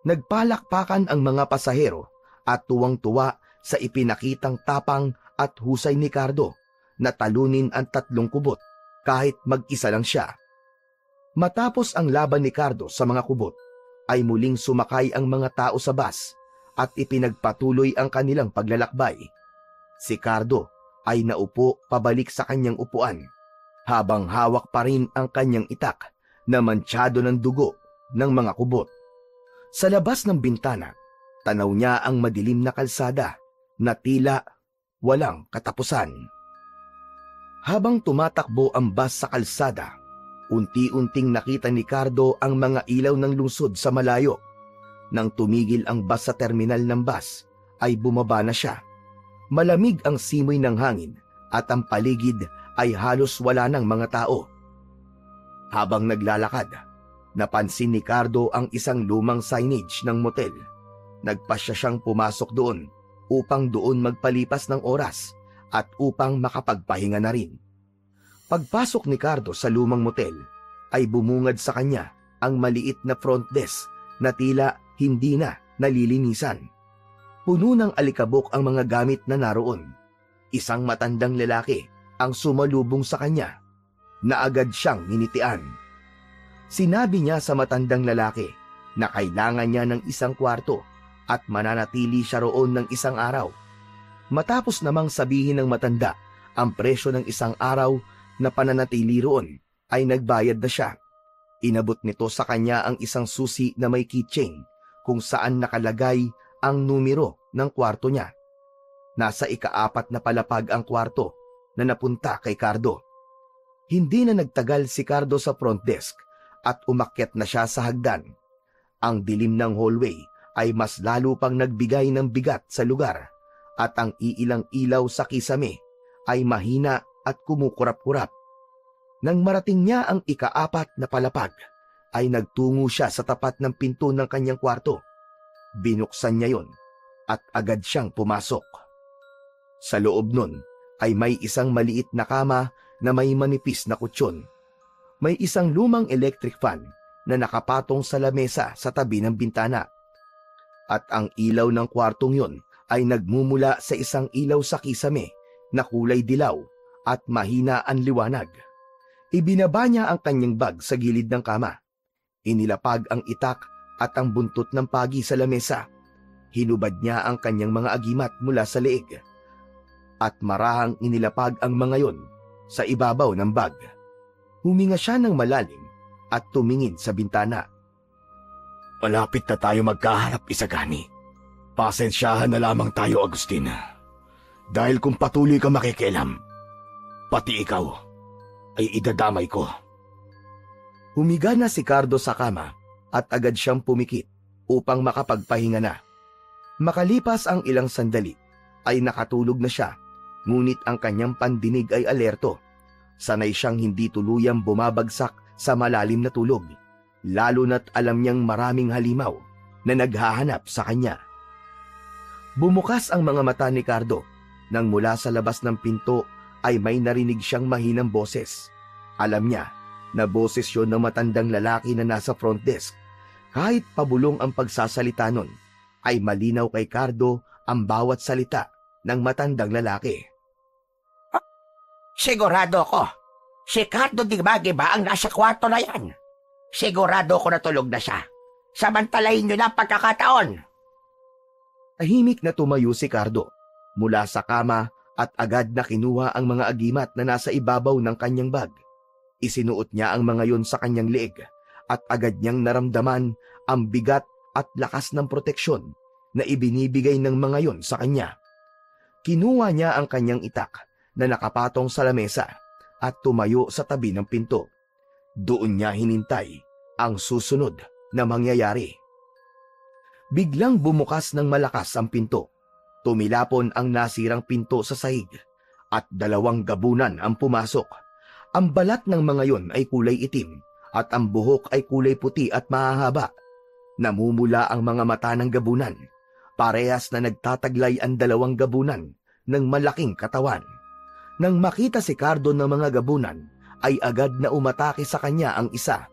Nagpalakpakan ang mga pasahero at tuwang-tuwa sa ipinakitang tapang at husay ni Cardo na talunin ang tatlong kubot kahit mag-isa lang siya. Matapos ang laban ni Cardo sa mga kubot, ay muling sumakay ang mga tao sa bus at ipinagpatuloy ang kanilang paglalakbay. Si Cardo ay naupo pabalik sa kanyang upuan habang hawak pa rin ang kanyang itak na mantsado ng dugo ng mga kubot. Sa labas ng bintana, tanaw niya ang madilim na kalsada na tila walang katapusan. Habang tumatakbo ang bus sa kalsada, unti-unting nakita ni Cardo ang mga ilaw ng lungsod sa malayo. Nang tumigil ang bus sa terminal ng bus, ay bumaba na siya. Malamig ang simoy ng hangin at ang paligid ay halos wala ng mga tao. Habang naglalakad, napansin ni Cardo ang isang lumang signage ng motel. Nagpasya siyang pumasok doon upang doon magpalipas ng oras at upang makapagpahinga na rin. Pagpasok ni Cardo sa lumang motel, ay bumungad sa kanya ang maliit na front desk na tila hindi na nalilinisan. Puno ng alikabok ang mga gamit na naroon. Isang matandang lalaki ang sumalubong sa kanya na agad siyang ninitian. Sinabi niya sa matandang lalaki na kailangan niya ng isang kwarto at mananatili siya roon ng isang araw. Matapos namang sabihin ng matanda ang presyo ng isang araw na pananatili roon, ay nagbayad na siya. Inabot nito sa kanya ang isang susi na may keychain kung saan nakalagay ang numero ng kwarto niya. Nasa ika-4 na palapag ang kwarto na napunta kay Cardo. Hindi na nagtagal si Cardo sa front desk at umakyat na siya sa hagdan. Ang dilim ng hallway ay mas lalo pang nagbigay ng bigat sa lugar at ang iilang ilaw sa kisame ay mahina at kumukurap-kurap. Nang marating niya ang ika-4 na palapag, ay nagtungo siya sa tapat ng pinto ng kanyang kwarto. Binuksan niya yon at agad siyang pumasok. Sa loob nun ay may isang maliit na kama na may manipis na kutsyon. May isang lumang electric fan na nakapatong sa lamesa sa tabi ng bintana. At ang ilaw ng kwartong yon ay nagmumula sa isang ilaw sa kisame na kulay dilaw at mahina ang liwanag. Ibinaba niya ang kanyang bag sa gilid ng kama. Inilapag ang itak at ang buntot ng pagi sa lamesa. Hinubad niya ang kanyang mga agimat mula sa leeg. At marahang inilapag ang mga yon sa ibabaw ng bag. Huminga siya ng malalim at tumingin sa bintana. Malapit na tayo magkaharap, Isagani. Pasensyahan na lamang tayo, Agustin. Dahil kung patuloy ka makikialam, pati ikaw ay idadamay ko. Humiga na si Cardo sa kama at agad siyang pumikit upang makapagpahinga na. Makalipas ang ilang sandali ay nakatulog na siya, ngunit ang kanyang pandinig ay alerto. Sanay siyang hindi tuluyang bumabagsak sa malalim na tulog, lalo na't alam niyang maraming halimaw na naghahanap sa kanya. Bumukas ang mga mata ni Cardo nang mula sa labas ng pinto ay may narinig siyang mahinang boses. Alam niya na boses yon ng matandang lalaki na nasa front desk. Kahit pabulong ang pagsasalita nun, ay malinaw kay Cardo ang bawat salita ng matandang lalaki. Sigurado ko, si Cardo Dimagiba ang nasa kwarto na yan. Sigurado ko natulog na siya. Samantalahin niyo na pagkakataon. Tahimik na tumayo si Cardo mula sa kama at agad na kinuha ang mga agimat na nasa ibabaw ng kanyang bag. Isinuot niya ang mga yon sa kanyang leeg at agad niyang naramdaman ang bigat at lakas ng proteksyon na ibinibigay ng mga yon sa kanya. Kinuha niya ang kanyang itak na nakapatong sa lamesa at tumayo sa tabi ng pinto. Doon niya hinintay ang susunod na mangyayari. Biglang bumukas ng malakas ang pinto. Tumilapon ang nasirang pinto sa sahig at 2 gabunan ang pumasok. Ang balat ng mga yon ay kulay itim at ang buhok ay kulay puti at mahahaba. Namumula ang mga mata ng gabunan. Parehas na nagtataglay ang 2 gabunan ng malaking katawan. Nang makita si Cardo ng mga gabunan, ay agad na umatake sa kanya ang isa.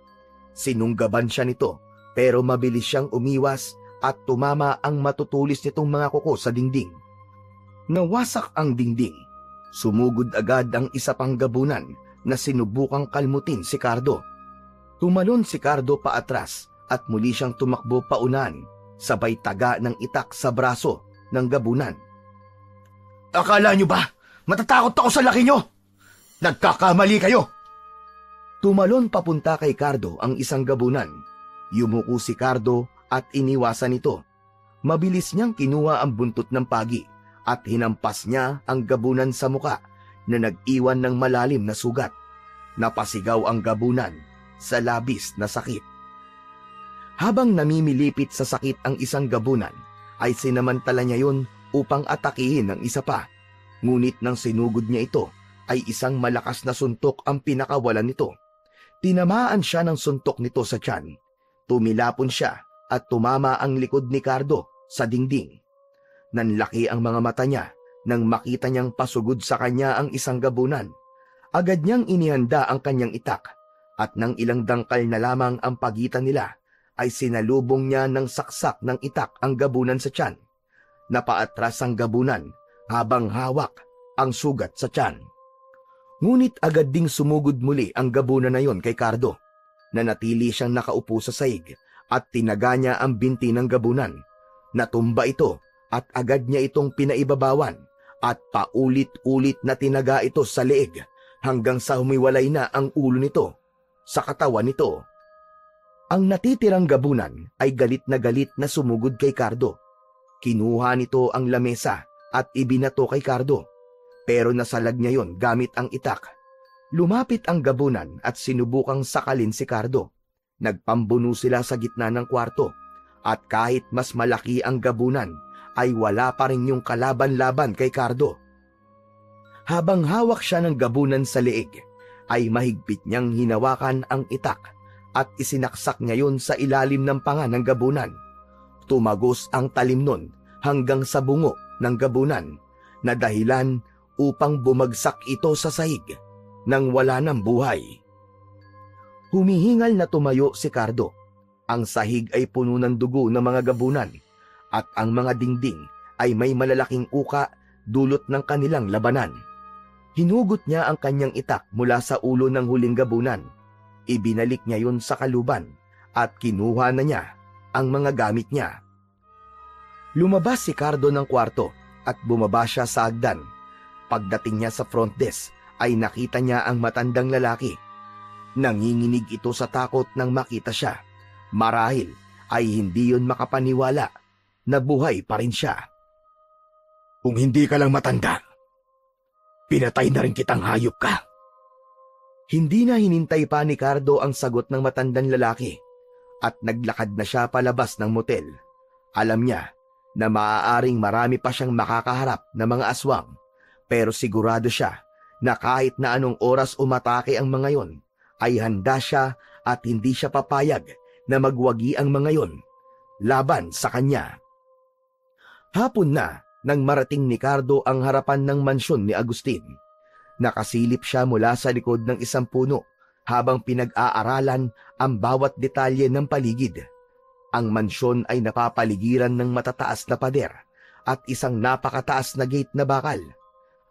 Sinunggaban siya nito, pero mabilis siyang umiwas at tumama ang matutulis nitong mga kuko sa dingding. Nawasak ang dingding. Sumugod agad ang isa pang gabunan na sinubukang kalmutin si Cardo. Tumalon si Cardo paatras at muli siyang tumakbo paunan, sabay taga ng itak sa braso ng gabunan. Akala niyo ba matatakot ako sa laki niyo? Nagkakamali kayo! Tumalon papunta kay Cardo ang isang gabunan. Yumuko si Cardo at iniwasan ito. Mabilis niyang kinuha ang buntot ng pagi at hinampas niya ang gabunan sa muka na nag-iwan ng malalim na sugat. Napasigaw ang gabunan sa labis na sakit. Habang namimilipit sa sakit ang isang gabunan, ay sinamantala niya yon upang atakihin ng isa pa. Ngunit nang sinugod niya ito, ay isang malakas na suntok ang pinakawalan nito. Tinamaan siya ng suntok nito sa tiyan. Tumilapon siya at tumama ang likod ni Cardo sa dingding. Nanlaki ang mga mata niya nang makita niyang pasugod sa kanya ang isang gabunan. Agad niyang inihanda ang kanyang itak at nang ilang dangkal na lamang ang pagitan nila ay sinalubong niya ng saksak ng itak ang gabunan sa tiyan. Napaatras ang gabunan habang hawak ang sugat sa tiyan. Ngunit agad ding sumugod muli ang gabunan na yon kay Cardo. Nanatili siyang nakaupo sa saig at tinaga niya ang binti ng gabunan. Natumba ito at agad niya itong pinaibabawan at paulit-ulit na tinaga ito sa leeg hanggang sa humiwalay na ang ulo nito sa katawan nito. Ang natitirang gabunan ay galit na sumugod kay Cardo. Kinuha nito ang lamesa at ibinato kay Cardo, pero nasalag niya yon gamit ang itak. Lumapit ang gabunan at sinubukang sakalin si Cardo. Nagpambuno sila sa gitna ng kwarto at kahit mas malaki ang gabunan ay wala pa rin yung kalaban-laban kay Cardo. Habang hawak siya ng gabunan sa leeg, ay mahigpit niyang hinawakan ang itak at isinaksak niya yun sa ilalim ng panga ng gabunan. Tumagos ang talim nun hanggang sa bungo ng gabunan na dahilan upang bumagsak ito sa sahig nang wala ng buhay. Humihingal na tumayo si Cardo. Ang sahig ay puno ng dugo ng mga gabunan at ang mga dingding ay may malalaking uka dulot ng kanilang labanan. Hinugot niya ang kanyang itak mula sa ulo ng huling gabunan. Ibinalik niya yun sa kaluban at kinuha na niya ang mga gamit niya. Lumabas si Cardo ng kwarto at bumaba siya sa hagdan. Pagdating niya sa front desk ay nakita niya ang matandang lalaki. Nanginginig ito sa takot nang makita siya. Marahil ay hindi yun makapaniwala na buhay pa rin siya. Kung hindi ka lang matanda, pinatay na rin kitang hayop ka. Hindi na hinintay pa ni Cardo ang sagot ng matandang lalaki at naglakad na siya palabas ng motel. Alam niya na maaaring marami pa siyang makakaharap na mga aswang, pero sigurado siya na kahit na anong oras umatake ang mga yon, ay handa siya at hindi siya papayag na magwagi ang mga yon laban sa kanya. Hapon na nang marating ni Cardo ang harapan ng mansyon ni Agustin. Nakasilip siya mula sa likod ng isang puno habang pinag-aaralan ang bawat detalye ng paligid. Ang mansyon ay napapaligiran ng matataas na pader at isang napakataas na gate na bakal.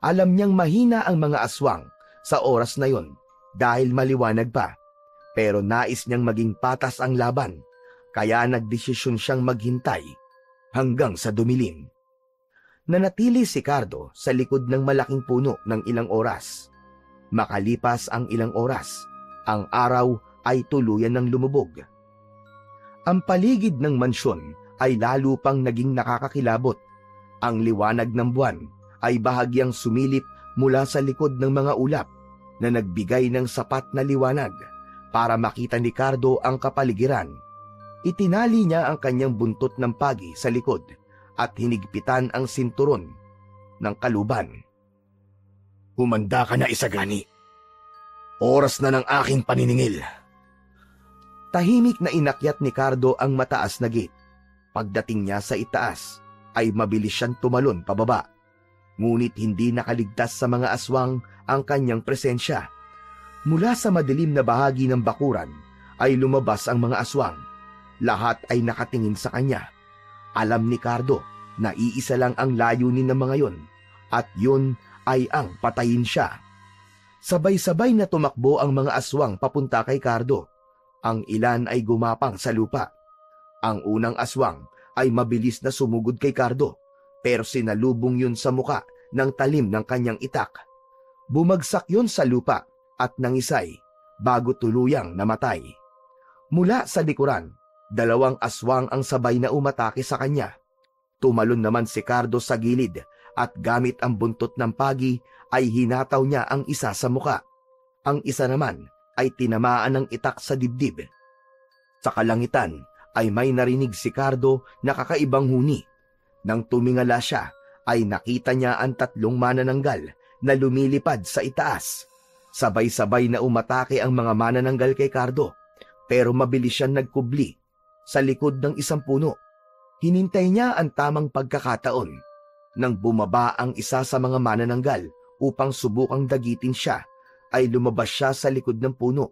Alam niyang mahina ang mga aswang sa oras na yon dahil maliwanag pa, pero nais niyang maging patas ang laban, kaya nagdesisyon siyang maghintay hanggang sa dumilim. Nanatili si Cardo sa likod ng malaking puno ng ilang oras. Makalipas ang ilang oras, ang araw ay tuluyan ng lumubog. Ang paligid ng mansyon ay lalo pang naging nakakakilabot. Ang liwanag ng buwan ay bahagyang sumilip mula sa likod ng mga ulap na nagbigay ng sapat na liwanag para makita ni Cardo ang kapaligiran. Itinali niya ang kanyang buntot ng pagi sa likod at hinigpitan ang sinturon ng kaluban. Humanda ka na, Isagani. Oras na ng aking paniningil. Tahimik na inakyat ni Cardo ang mataas na gate. Pagdating niya sa itaas, ay mabilis siyang tumalon pababa. Ngunit hindi nakaligtas sa mga aswang ang kanyang presensya. Mula sa madilim na bahagi ng bakuran ay lumabas ang mga aswang. Lahat ay nakatingin sa kanya. Alam ni Cardo na iisa lang ang layunin ng mga yon, at yun ay ang patayin siya. Sabay-sabay na tumakbo ang mga aswang papunta kay Cardo. Ang ilan ay gumapang sa lupa. Ang unang aswang ay mabilis na sumugod kay Cardo, pero sinalubong yun sa muka ng talim ng kanyang itak. Bumagsak yun sa lupa at nangisay bago tuluyang namatay. Mula sa likuran, dalawang aswang ang sabay na umatake sa kanya. Tumalon naman si Cardo sa gilid at gamit ang buntot ng pagi ay hinataw niya ang isa sa muka. Ang isa naman ay tinamaan ng itak sa dibdib. Sa kalangitan ay may narinig si Cardo na kakaibang huni. Nang tumingala siya ay nakita niya ang tatlong manananggal na lumilipad sa itaas. Sabay-sabay na umatake ang mga manananggal kay Cardo, pero mabilis siyang nagkubli sa likod ng isang puno. Hinintay niya ang tamang pagkakataon nang bumaba ang isa sa mga manananggal upang subukang dagitin siya, ay lumabas siya sa likod ng puno.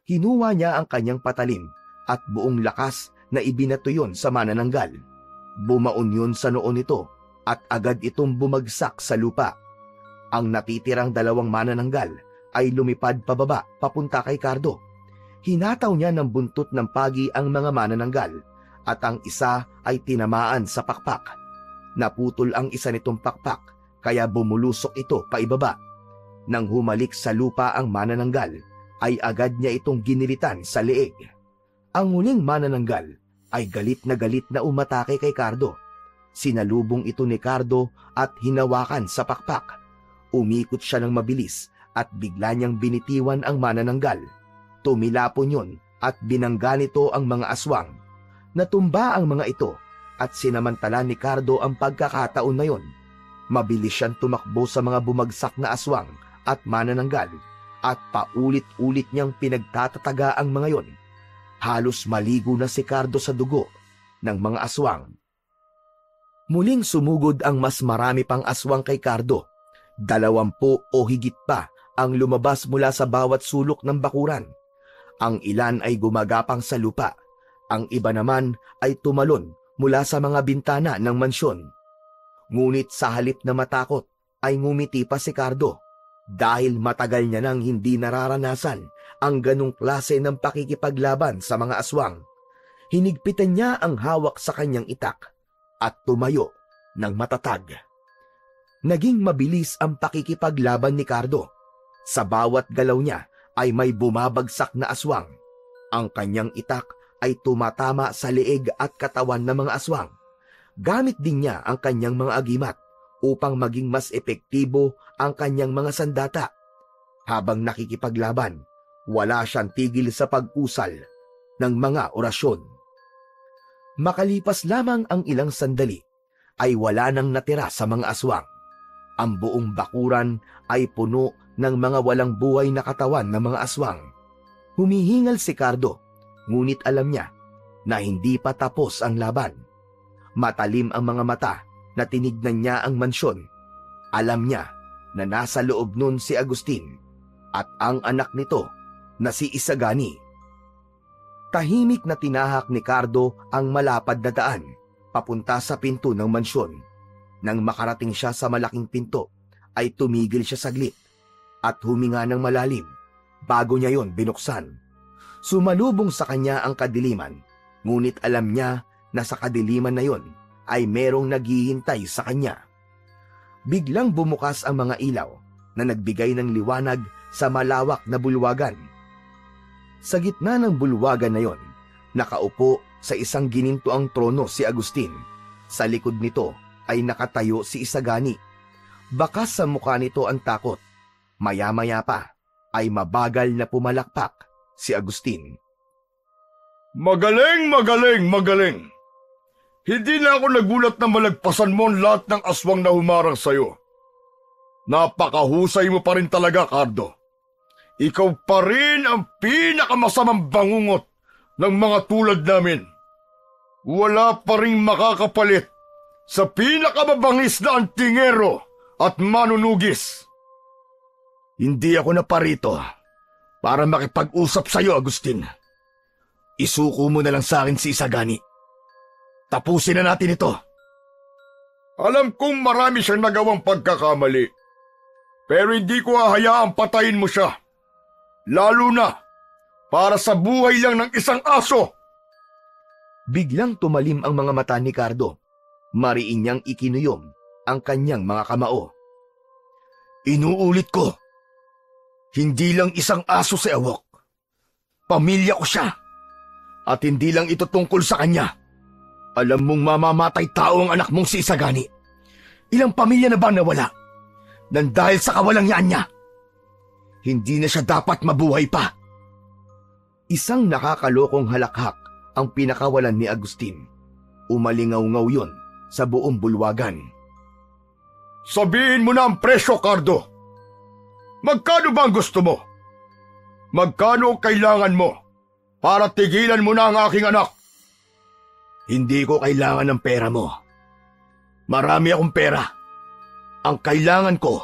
Hinuwa niya ang kanyang patalim at buong lakas na ibinato yun sa manananggal. Bumaon yun sa noo nito at agad itong bumagsak sa lupa. Ang natitirang dalawang manananggal ay lumipad pababa papunta kay Cardo. Hinataw niya ng buntot ng pagi ang mga manananggal at ang isa ay tinamaan sa pakpak. Naputol ang isa nitong pakpak kaya bumulusok ito paibaba. Nang humalik sa lupa ang manananggal, ay agad niya itong ginilitan sa leeg. Ang huling manananggal ay galit na umatake kay Cardo. Sinalubong ito ni Cardo at hinawakan sa pakpak. Umikot siya ng mabilis at bigla niyang binitiwan ang manananggal. Tumilapon yun at binangga nito ang mga aswang. Natumba ang mga ito at sinamantala ni Cardo ang pagkakataon na yon. Mabilis siyang tumakbo sa mga bumagsak na aswang at manananggal at paulit-ulit niyang pinagtatataga ang mga yon. Halos maligo na si Cardo sa dugo ng mga aswang. Muling sumugod ang mas marami pang aswang kay Cardo. 20 o higit pa ang lumabas mula sa bawat sulok ng bakuran. Ang ilan ay gumagapang sa lupa. Ang iba naman ay tumalon mula sa mga bintana ng mansyon. Ngunit sa halip na matakot ay ngumiti pa si Cardo dahil matagal niya nang hindi nararanasan ang ganong klase ng pakikipaglaban sa mga aswang. Hinigpitan niya ang hawak sa kanyang itak at tumayo ng matatag. Naging mabilis ang pakikipaglaban ni Cardo. Sa bawat galaw niya ay may bumabagsak na aswang. Ang kanyang itak ay tumatama sa leeg at katawan ng mga aswang. Gamit din niya ang kanyang mga agimat upang maging mas epektibo ang kanyang mga sandata. Habang nakikipaglaban, wala siyang tigil sa pag-usal ng mga orasyon. Makalipas lamang ang ilang sandali, ay wala nang natira sa mga aswang. Ang buong bakuran ay puno ng mga walang buhay na katawan ng mga aswang. Humihingal si Cardo, ngunit alam niya na hindi pa tapos ang laban. Matalim ang mga mata na tinignan niya ang mansyon. Alam niya na nasa loob nun si Agustin at ang anak nito na si Isagani. Tahimik na tinahak ni Cardo ang malapad na daan papunta sa pinto ng mansyon. Nang makarating siya sa malaking pinto, ay tumigil siya saglit at huminga ng malalim bago niya yon binuksan. Sumalubong sa kanya ang kadiliman, ngunit alam niya na sa kadiliman na yon ay merong naghihintay sa kanya. Biglang bumukas ang mga ilaw na nagbigay ng liwanag sa malawak na bulwagan. Sa gitna ng bulwagan na yon, nakaupo sa isang ginintuang trono si Agustin. Sa likod nito ay nakatayo si Isagani. Bakas sa mukha nito ang takot. Maya-maya pa ay mabagal na pumalakpak si Agustin. Magaling, magaling, magaling! Hindi na ako nagulat na malagpasan mo ang lahat ng aswang na humarang sa'yo. Napakahusay mo pa rin talaga, Cardo. Ikaw pa rin ang pinakamasamang bangungot ng mga tulad namin. Wala pa rin makakapalit sa pinakamabangis na antingero at manunugis. Hindi ako naparito para makipag-usap sa'yo, Agustin. Isuko mo na lang sa akin si Isagani. Tapusin na natin ito. Alam kong marami siyang nagawang pagkakamali, pero hindi ko hahayaang patayin mo siya. Lalo na para sa buhay lang ng isang aso. Biglang tumalim ang mga mata ni Cardo. Mariin niyang ikinuyom ang kanyang mga kamao. Inuulit ko, hindi lang isang aso si Awok. Pamilya ko siya. At hindi lang ito tungkol sa kanya. Alam mong mamamatay tao ang anak mong si Isagani. Ilang pamilya na ba nawala? Nang dahil sa kawalangyaan niya. Hindi na siya dapat mabuhay pa. Isang nakakalokong halakhak ang pinakawalan ni Agustin. Umalingaw-ngaw yon sa buong bulwagan. Sabihin mo na ang presyo, Cardo. Magkano ba ang gusto mo? Magkano kailangan mo para tigilan mo na ang aking anak? Hindi ko kailangan ng pera mo. Marami akong pera. Ang kailangan ko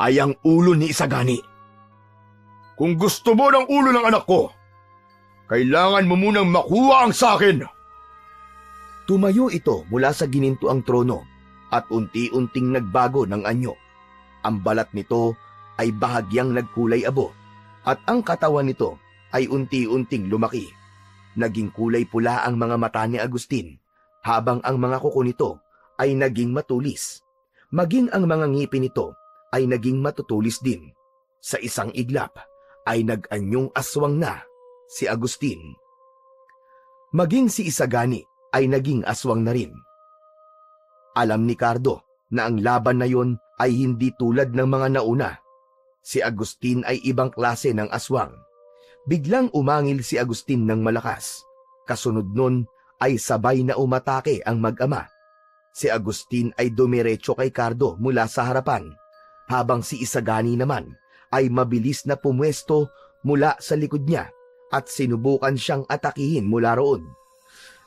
ay ang ulo ni Isagani. Kung gusto mo ng ulo ng anak ko, kailangan mo munang makuha ang sakin. Tumayo ito mula sa ginintuang trono at unti-unting nagbago ng anyo. Ang balat nito ay bahagyang nagkulay abo at ang katawan nito ay unti-unting lumaki. Naging kulay pula ang mga mata ni Agustin, habang ang mga kuko nito ay naging matulis. Maging ang mga ngipin nito ay naging matutulis din. Sa isang iglap ay nag-anyong aswang na si Agustin. Maging si Isagani ay naging aswang na rin. Alam ni Cardo na ang laban na yon ay hindi tulad ng mga nauna. Si Agustin ay ibang klase ng aswang. Biglang umangil si Agustin ng malakas. Kasunod nun ay sabay na umatake ang mag-ama. Si Agustin ay dumiretso kay Cardo mula sa harapan, habang si Isagani naman ay mabilis na pumwesto mula sa likod niya at sinubukan siyang atakihin mula roon.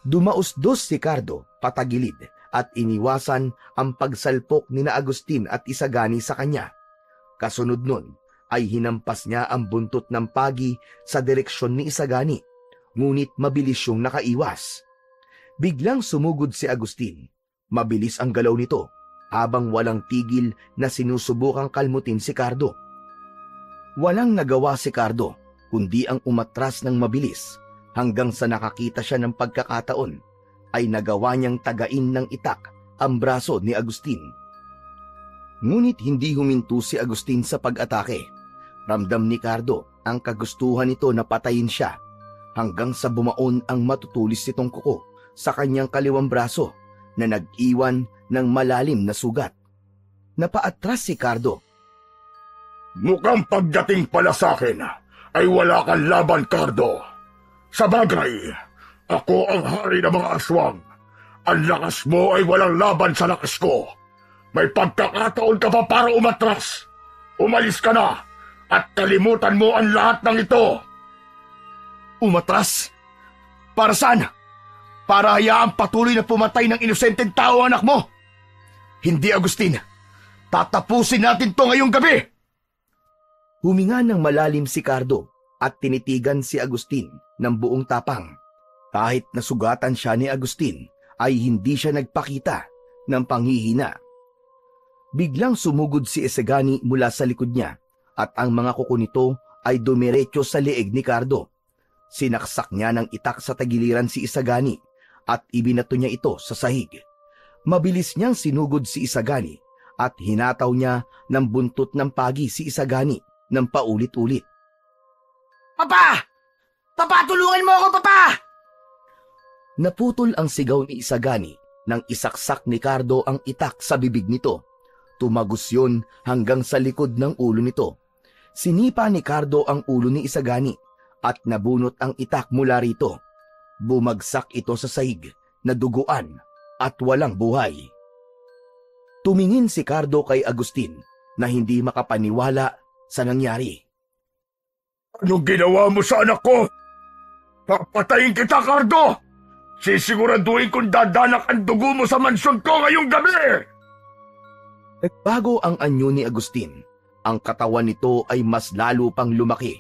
Dumausdos si Cardo patagilid at iniwasan ang pagsalpok ni na Agustin at Isagani sa kanya. Kasunod nun ay hinampas niya ang buntot ng pagi sa direksyon ni Isagani, ngunit mabilis siyang nakaiwas. Biglang sumugod si Agustin. Mabilis ang galaw nito, habang walang tigil na sinusubukang kalmutin si Cardo. Walang nagawa si Cardo, kundi ang umatras ng mabilis, hanggang sa nakakita siya ng pagkakataon, ay nagawa niyang tagain ng itak ang braso ni Agustin. Ngunit hindi huminto si Agustin sa pag-atake. Ramdam ni Cardo ang kagustuhan nito na patayin siya, hanggang sa bumaon ang matutulis nitong kuko sa kanyang kaliwang braso na nag-iwan ng malalim na sugat. Napaatras si Cardo. Mukhang pagdating pala sa akin ay wala kang laban, Cardo. Sa bagay, ako ang hari ng mga aswang. Ang lakas mo ay walang laban sa lakas ko. May pagkakataon ka pa para umatras. Umalis ka na at kalimutan mo ang lahat ng ito. Umatras? Para saan? Para hayaang patuloy na pumatay ng inosenteng tao anak mo? Hindi, Agustin. Tatapusin natin to ngayong gabi. Huminga ng malalim si Cardo at tinitigan si Agustin ng buong tapang. Kahit nasugatan siya ni Agustin, ay hindi siya nagpakita ng panghihina. Biglang sumugod si Isagani mula sa likod niya at ang mga kuko nito ay dumiretso sa leeg ni Cardo. Sinaksak niya ng itak sa tagiliran si Isagani at ibinato niya ito sa sahig. Mabilis niyang sinugod si Isagani at hinataw niya ng buntot ng pagi si Isagani ng paulit-ulit. Papa! Papa, tulungan mo ako, Papa! Naputol ang sigaw ni Isagani nang isaksak ni Cardo ang itak sa bibig nito. Tumagos yun hanggang sa likod ng ulo nito. Sinipa ni Cardo ang ulo ni Isagani at nabunot ang itak mula rito. Bumagsak ito sa sahig na duguan at walang buhay. Tumingin si Cardo kay Agustin na hindi makapaniwala sa nangyari. Anong ginawa mo sa anak ko? Papatayin kita, Cardo! Sisiguraduhin kong dadanak ang dugo mo sa mansyon ko ngayong gabi! Nagbago ang anyo ni Agustin. Ang katawan nito ay mas lalo pang lumaki.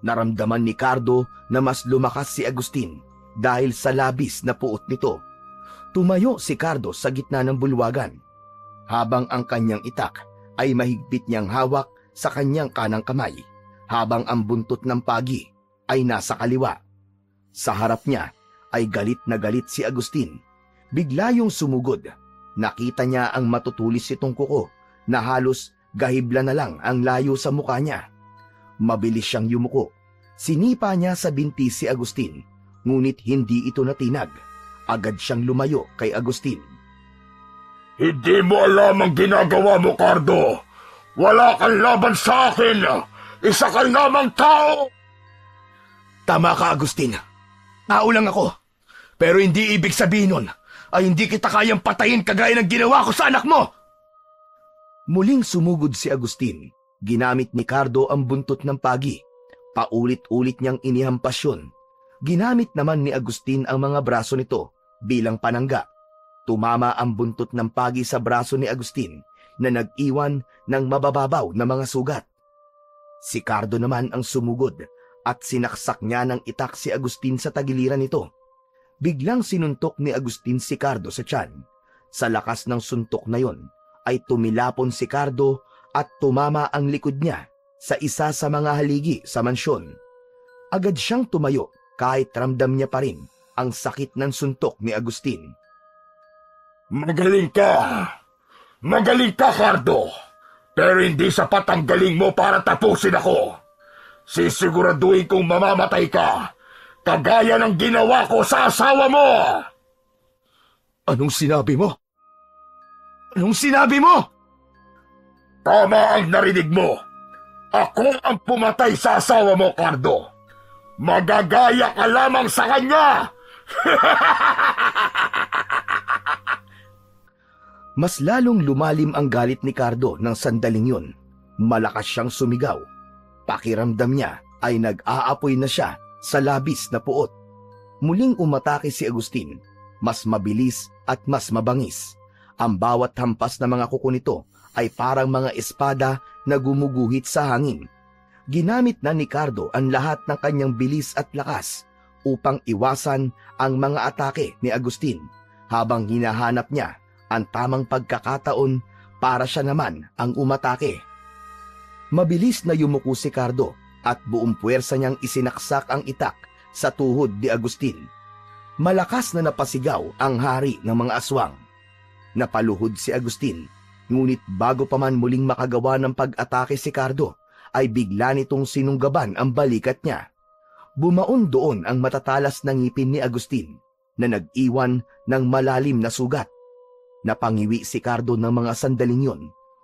Naramdaman ni Cardo na mas lumakas si Agustin dahil sa labis na puot nito. Tumayo si Cardo sa gitna ng bulwagan, habang ang kanyang itak ay mahigpit niyang hawak sa kanyang kanang kamay, habang ang buntot ng pagi ay nasa kaliwa. Sa harap niya ay galit na galit si Agustin. Bigla yung sumugod. Nakita niya ang matutulis itong kuko na halos gahibla na lang ang layo sa mukha niya. Mabilis siyang yumuko. Sinipa niya sa binti si Agustin, ngunit hindi ito natinag. Agad siyang lumayo kay Agustin. Hindi mo alam ang ginagawa mo, Cardo. Wala kang laban sa akin. Isa ka lamang tao. Tama ka, Agustin. Tao lang ako. Pero hindi ibig sabihin nun ay hindi kita kayang patayin kagaya ng ginawa ko sa anak mo. Muling sumugod si Agustin. Ginamit ni Cardo ang buntot ng pagi. Paulit-ulit niyang inihampas yun. Ginamit naman ni Agustin ang mga braso nito bilang panangga. Tumama ang buntot ng pagi sa braso ni Agustin na nag-iwan ng mabababaw na mga sugat. Si Cardo naman ang sumugod at sinaksak niya ng itak si Agustin sa tagiliran nito. Biglang sinuntok ni Agustin si Cardo sa tiyan. Sa lakas ng suntok na yon ay tumilapon si Cardo at tumama ang likod niya sa isa sa mga haligi sa mansyon. Agad siyang tumayo kahit ramdam niya pa rin ang sakit ng suntok ni Agustin. Magaling ka! Magaling ka, Cardo! Pero hindi sapat ang galing mo para tapusin ako. Sisiguraduhin kong mamamatay ka, kagaya ng ginawa ko sa asawa mo! Anong sinabi mo? Anong sinabi mo? Tama ang narinig mo. Ako ang pumatay sa asawa mo, Cardo. Magagaya ka lamang sa kanya! Mas lalong lumalim ang galit ni Cardo ng sandaling yun. Malakas siyang sumigaw. Pakiramdam niya ay nag-aapoy na siya sa labis na puot. Muling umatake si Agustin. Mas mabilis at mas mabangis. Ang bawat hampas na mga kuko nito ay parang mga espada na gumuguhit sa hangin. Ginamit na ni Cardo ang lahat ng kanyang bilis at lakas upang iwasan ang mga atake ni Agustin habang hinahanap niya ang tamang pagkakataon para siya naman ang umatake. Mabilis na yumuko si Cardo at buong puwersa niyang isinaksak ang itak sa tuhod ni Agustin. Malakas na napasigaw ang hari ng mga aswang. Napaluhod si Agustin, ngunit bago pa man muling makagawa ng pag-atake si Cardo, ay bigla nitong sinunggaban ang balikat niya. Bumaon doon ang matatalas na ngipin ni Agustin na nag-iwan ng malalim na sugat. Napangiwi si Cardo ng mga sandaling yon,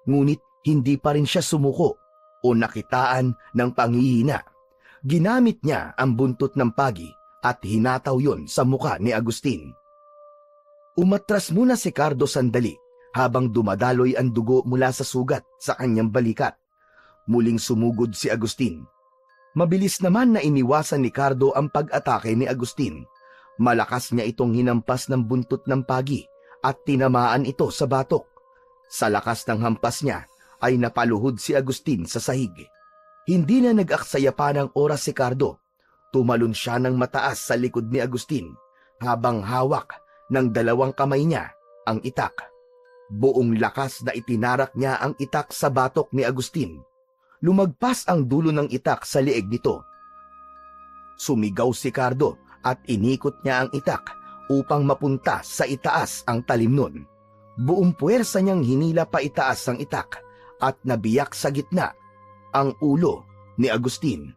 ngunit hindi pa rin siya sumuko o nakitaan ng panghihina. Ginamit niya ang buntot ng pagi at hinataw yon sa muka ni Agustin. Umatras muna si Cardo sandali habang dumadaloy ang dugo mula sa sugat sa kanyang balikat. Muling sumugod si Agustin. Mabilis naman na iniwasan ni Cardo ang pag-atake ni Agustin. Malakas niya itong hinampas ng buntot ng pagi at tinamaan ito sa batok. Sa lakas ng hampas niya ay napaluhod si Agustin sa sahig. Hindi na nag-aksaya pa ng oras si Cardo. Tumalon siya ng mataas sa likod ni Agustin habang hawak ng dalawang kamay niya ang itak. Buong lakas na itinarak niya ang itak sa batok ni Agustin. Lumagpas ang dulo ng itak sa lieg nito. Sumigaw si Cardo at inikot niya ang itak upang mapunta sa itaas ang talim nun. Buong puwersa niyang hinila pa itaas ang itak at nabiyak sa gitna ang ulo ni Agustin.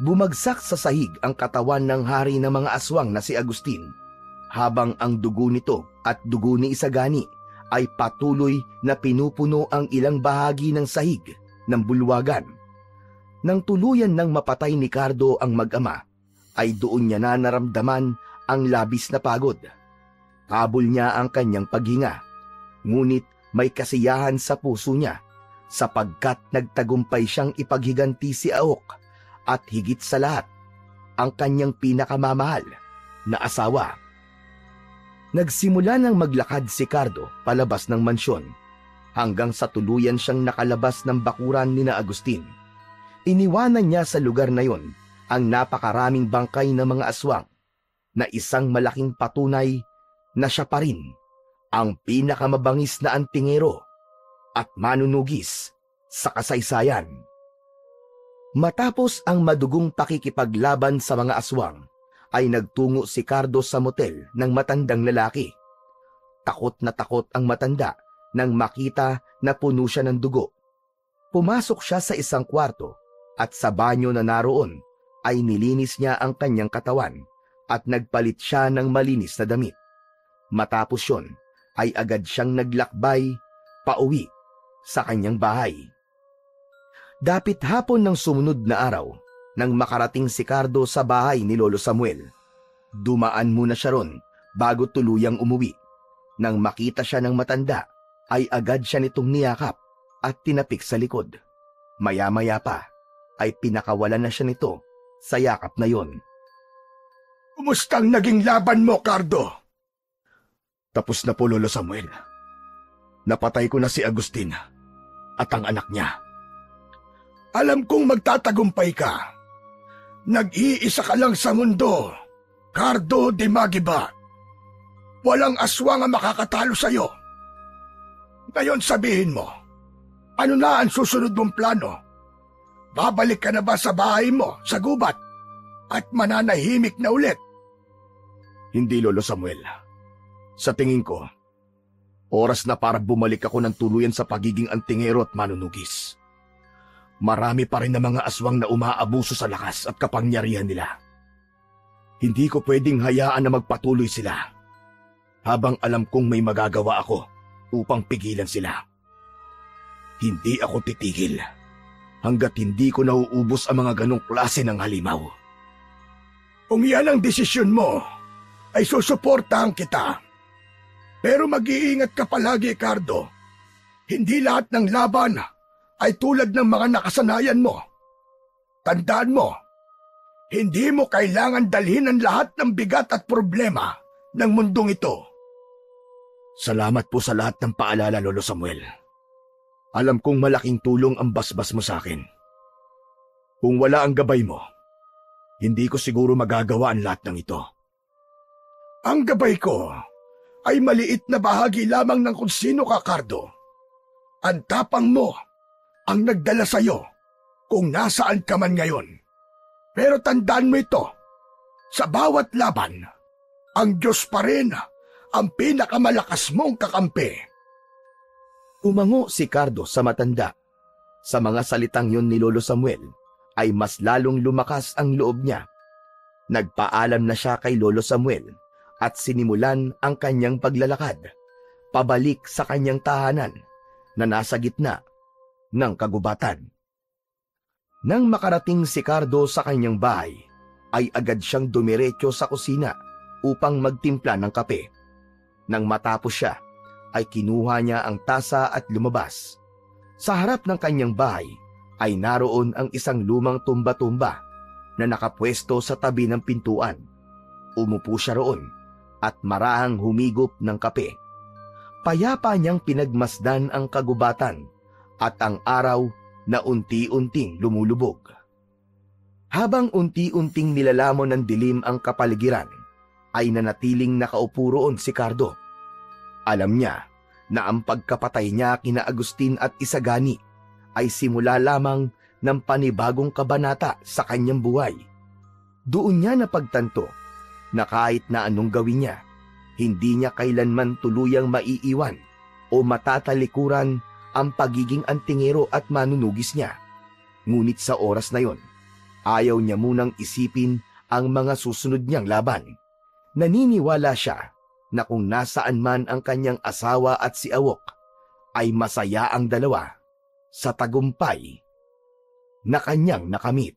Bumagsak sa sahig ang katawan ng hari ng mga aswang na si Agustin, habang ang dugo nito at dugo ni Isagani ay patuloy na pinupuno ang ilang bahagi ng sahig ng bulwagan. Nang tuluyan ng mapatay ni Cardo ang mag-ama, ay doon niya na naramdaman ang labis na pagod. Habol niya ang kanyang paghinga, ngunit may kasiyahan sa puso niya sapagkat nagtagumpay siyang ipaghiganti si Aok at higit sa lahat, ang kanyang pinakamamahal na asawa. Nagsimula ng maglakad si Cardo palabas ng mansyon hanggang sa tuluyan siyang nakalabas ng bakuran ni na Agustin. Iniwanan niya sa lugar na yon ang napakaraming bangkay ng mga aswang na isang malaking patunay na siya pa rin ang pinakamabangis na antingero at manunugis sa kasaysayan. Matapos ang madugong pakikipaglaban sa mga aswang, ay nagtungo si Cardo sa motel ng matandang lalaki. Takot na takot ang matanda nang makita na puno siya ng dugo. Pumasok siya sa isang kwarto at sa banyo na naroon ay nilinis niya ang kanyang katawan at nagpalit siya ng malinis na damit. Matapos yon ay agad siyang naglakbay pauwi sa kanyang bahay. Dapit hapon ng sumunod na araw, nang makarating si Cardo sa bahay ni Lolo Samuel. Dumaan muna siya ron bago tuluyang umuwi. Nang makita siya ng matanda, ay agad siya nitong niyakap at tinapik sa likod. Maya-maya pa ay pinakawalan na siya nito sa yakap na yon. Kumustang naging laban mo, Cardo? Tapos na po, Lolo Samuel. Napatay ko na si Agustin at ang anak niya. Alam kong magtatagumpay ka. Nag-iisa ka lang sa mundo, Cardo de Magiba. Walang aswang ang makakatalo sa'yo. Ngayon sabihin mo, ano na ang susunod mong plano? Babalik ka na ba sa bahay mo, sa gubat, at mananahimik na ulit? Hindi, Lolo Samuel. Sa tingin ko, oras na para bumalik ako ng tuluyan sa pagiging antingero at manunugis. Marami pa rin na mga aswang na umaabuso sa lakas at kapangyarihan nila. Hindi ko pwedeng hayaan na magpatuloy sila, habang alam kong may magagawa ako upang pigilan sila. Hindi ako titigil hanggat hindi ko nauubos ang mga ganong klase ng halimaw. Kung yan ang desisyon mo, ay susuportahan kita. Pero mag-iingat ka palagi, Cardo. Hindi lahat ng laban ay tulad ng mga nakasanayan mo. Tandaan mo, hindi mo kailangan dalhin ang lahat ng bigat at problema ng mundong ito. Salamat po sa lahat ng paalala, Lolo Samuel. Alam kong malaking tulong ang basbas mo sa akin. Kung wala ang gabay mo, hindi ko siguro magagawa ang lahat ng ito. Ang gabay ko ay maliit na bahagi lamang ng kung sino ka, Cardo. Ang tapang mo ang nagdala sa'yo kung nasaan ka man ngayon. Pero tandaan mo ito, sa bawat laban, ang Diyos pa rin ang pinakamalakas mong kakampi. Umango si Cardo sa matanda. Sa mga salitang yon ni Lolo Samuel ay mas lalong lumakas ang loob niya. Nagpaalam na siya kay Lolo Samuel at sinimulan ang kanyang paglalakad pabalik sa kanyang tahanan na nasa gitna ng kagubatan. Nang makarating si Cardo sa kanyang bahay, ay agad siyang dumiretso sa kusina upang magtimpla ng kape. Nang matapos siya, ay kinuha niya ang tasa at lumabas. Sa harap ng kanyang bahay ay naroon ang isang lumang tumba-tumba na nakapwesto sa tabi ng pintuan. Umupo siya roon at marahang humigop ng kape. Payapa niyang pinagmasdan ang kagubatan at ang araw na unti-unting lumulubog. Habang unti-unting nilalamon ng dilim ang kapaligiran, ay nanatiling nakaupo roon si Cardo. Alam niya na ang pagkapatay niya kina Agustin at Isagani ay simula lamang ng panibagong kabanata sa kanyang buhay. Doon niya napagtanto na kahit na anong gawin niya, hindi niya kailanman tuluyang maiiwan o matatalikuran ang pagiging antingero at manunugis niya. Ngunit sa oras na yon, ayaw niya munang isipin ang mga susunod niyang laban. Naniniwala siya na kung nasaan man ang kanyang asawa at si Awok, ay masaya ang dalawa sa tagumpay na kanyang nakamit.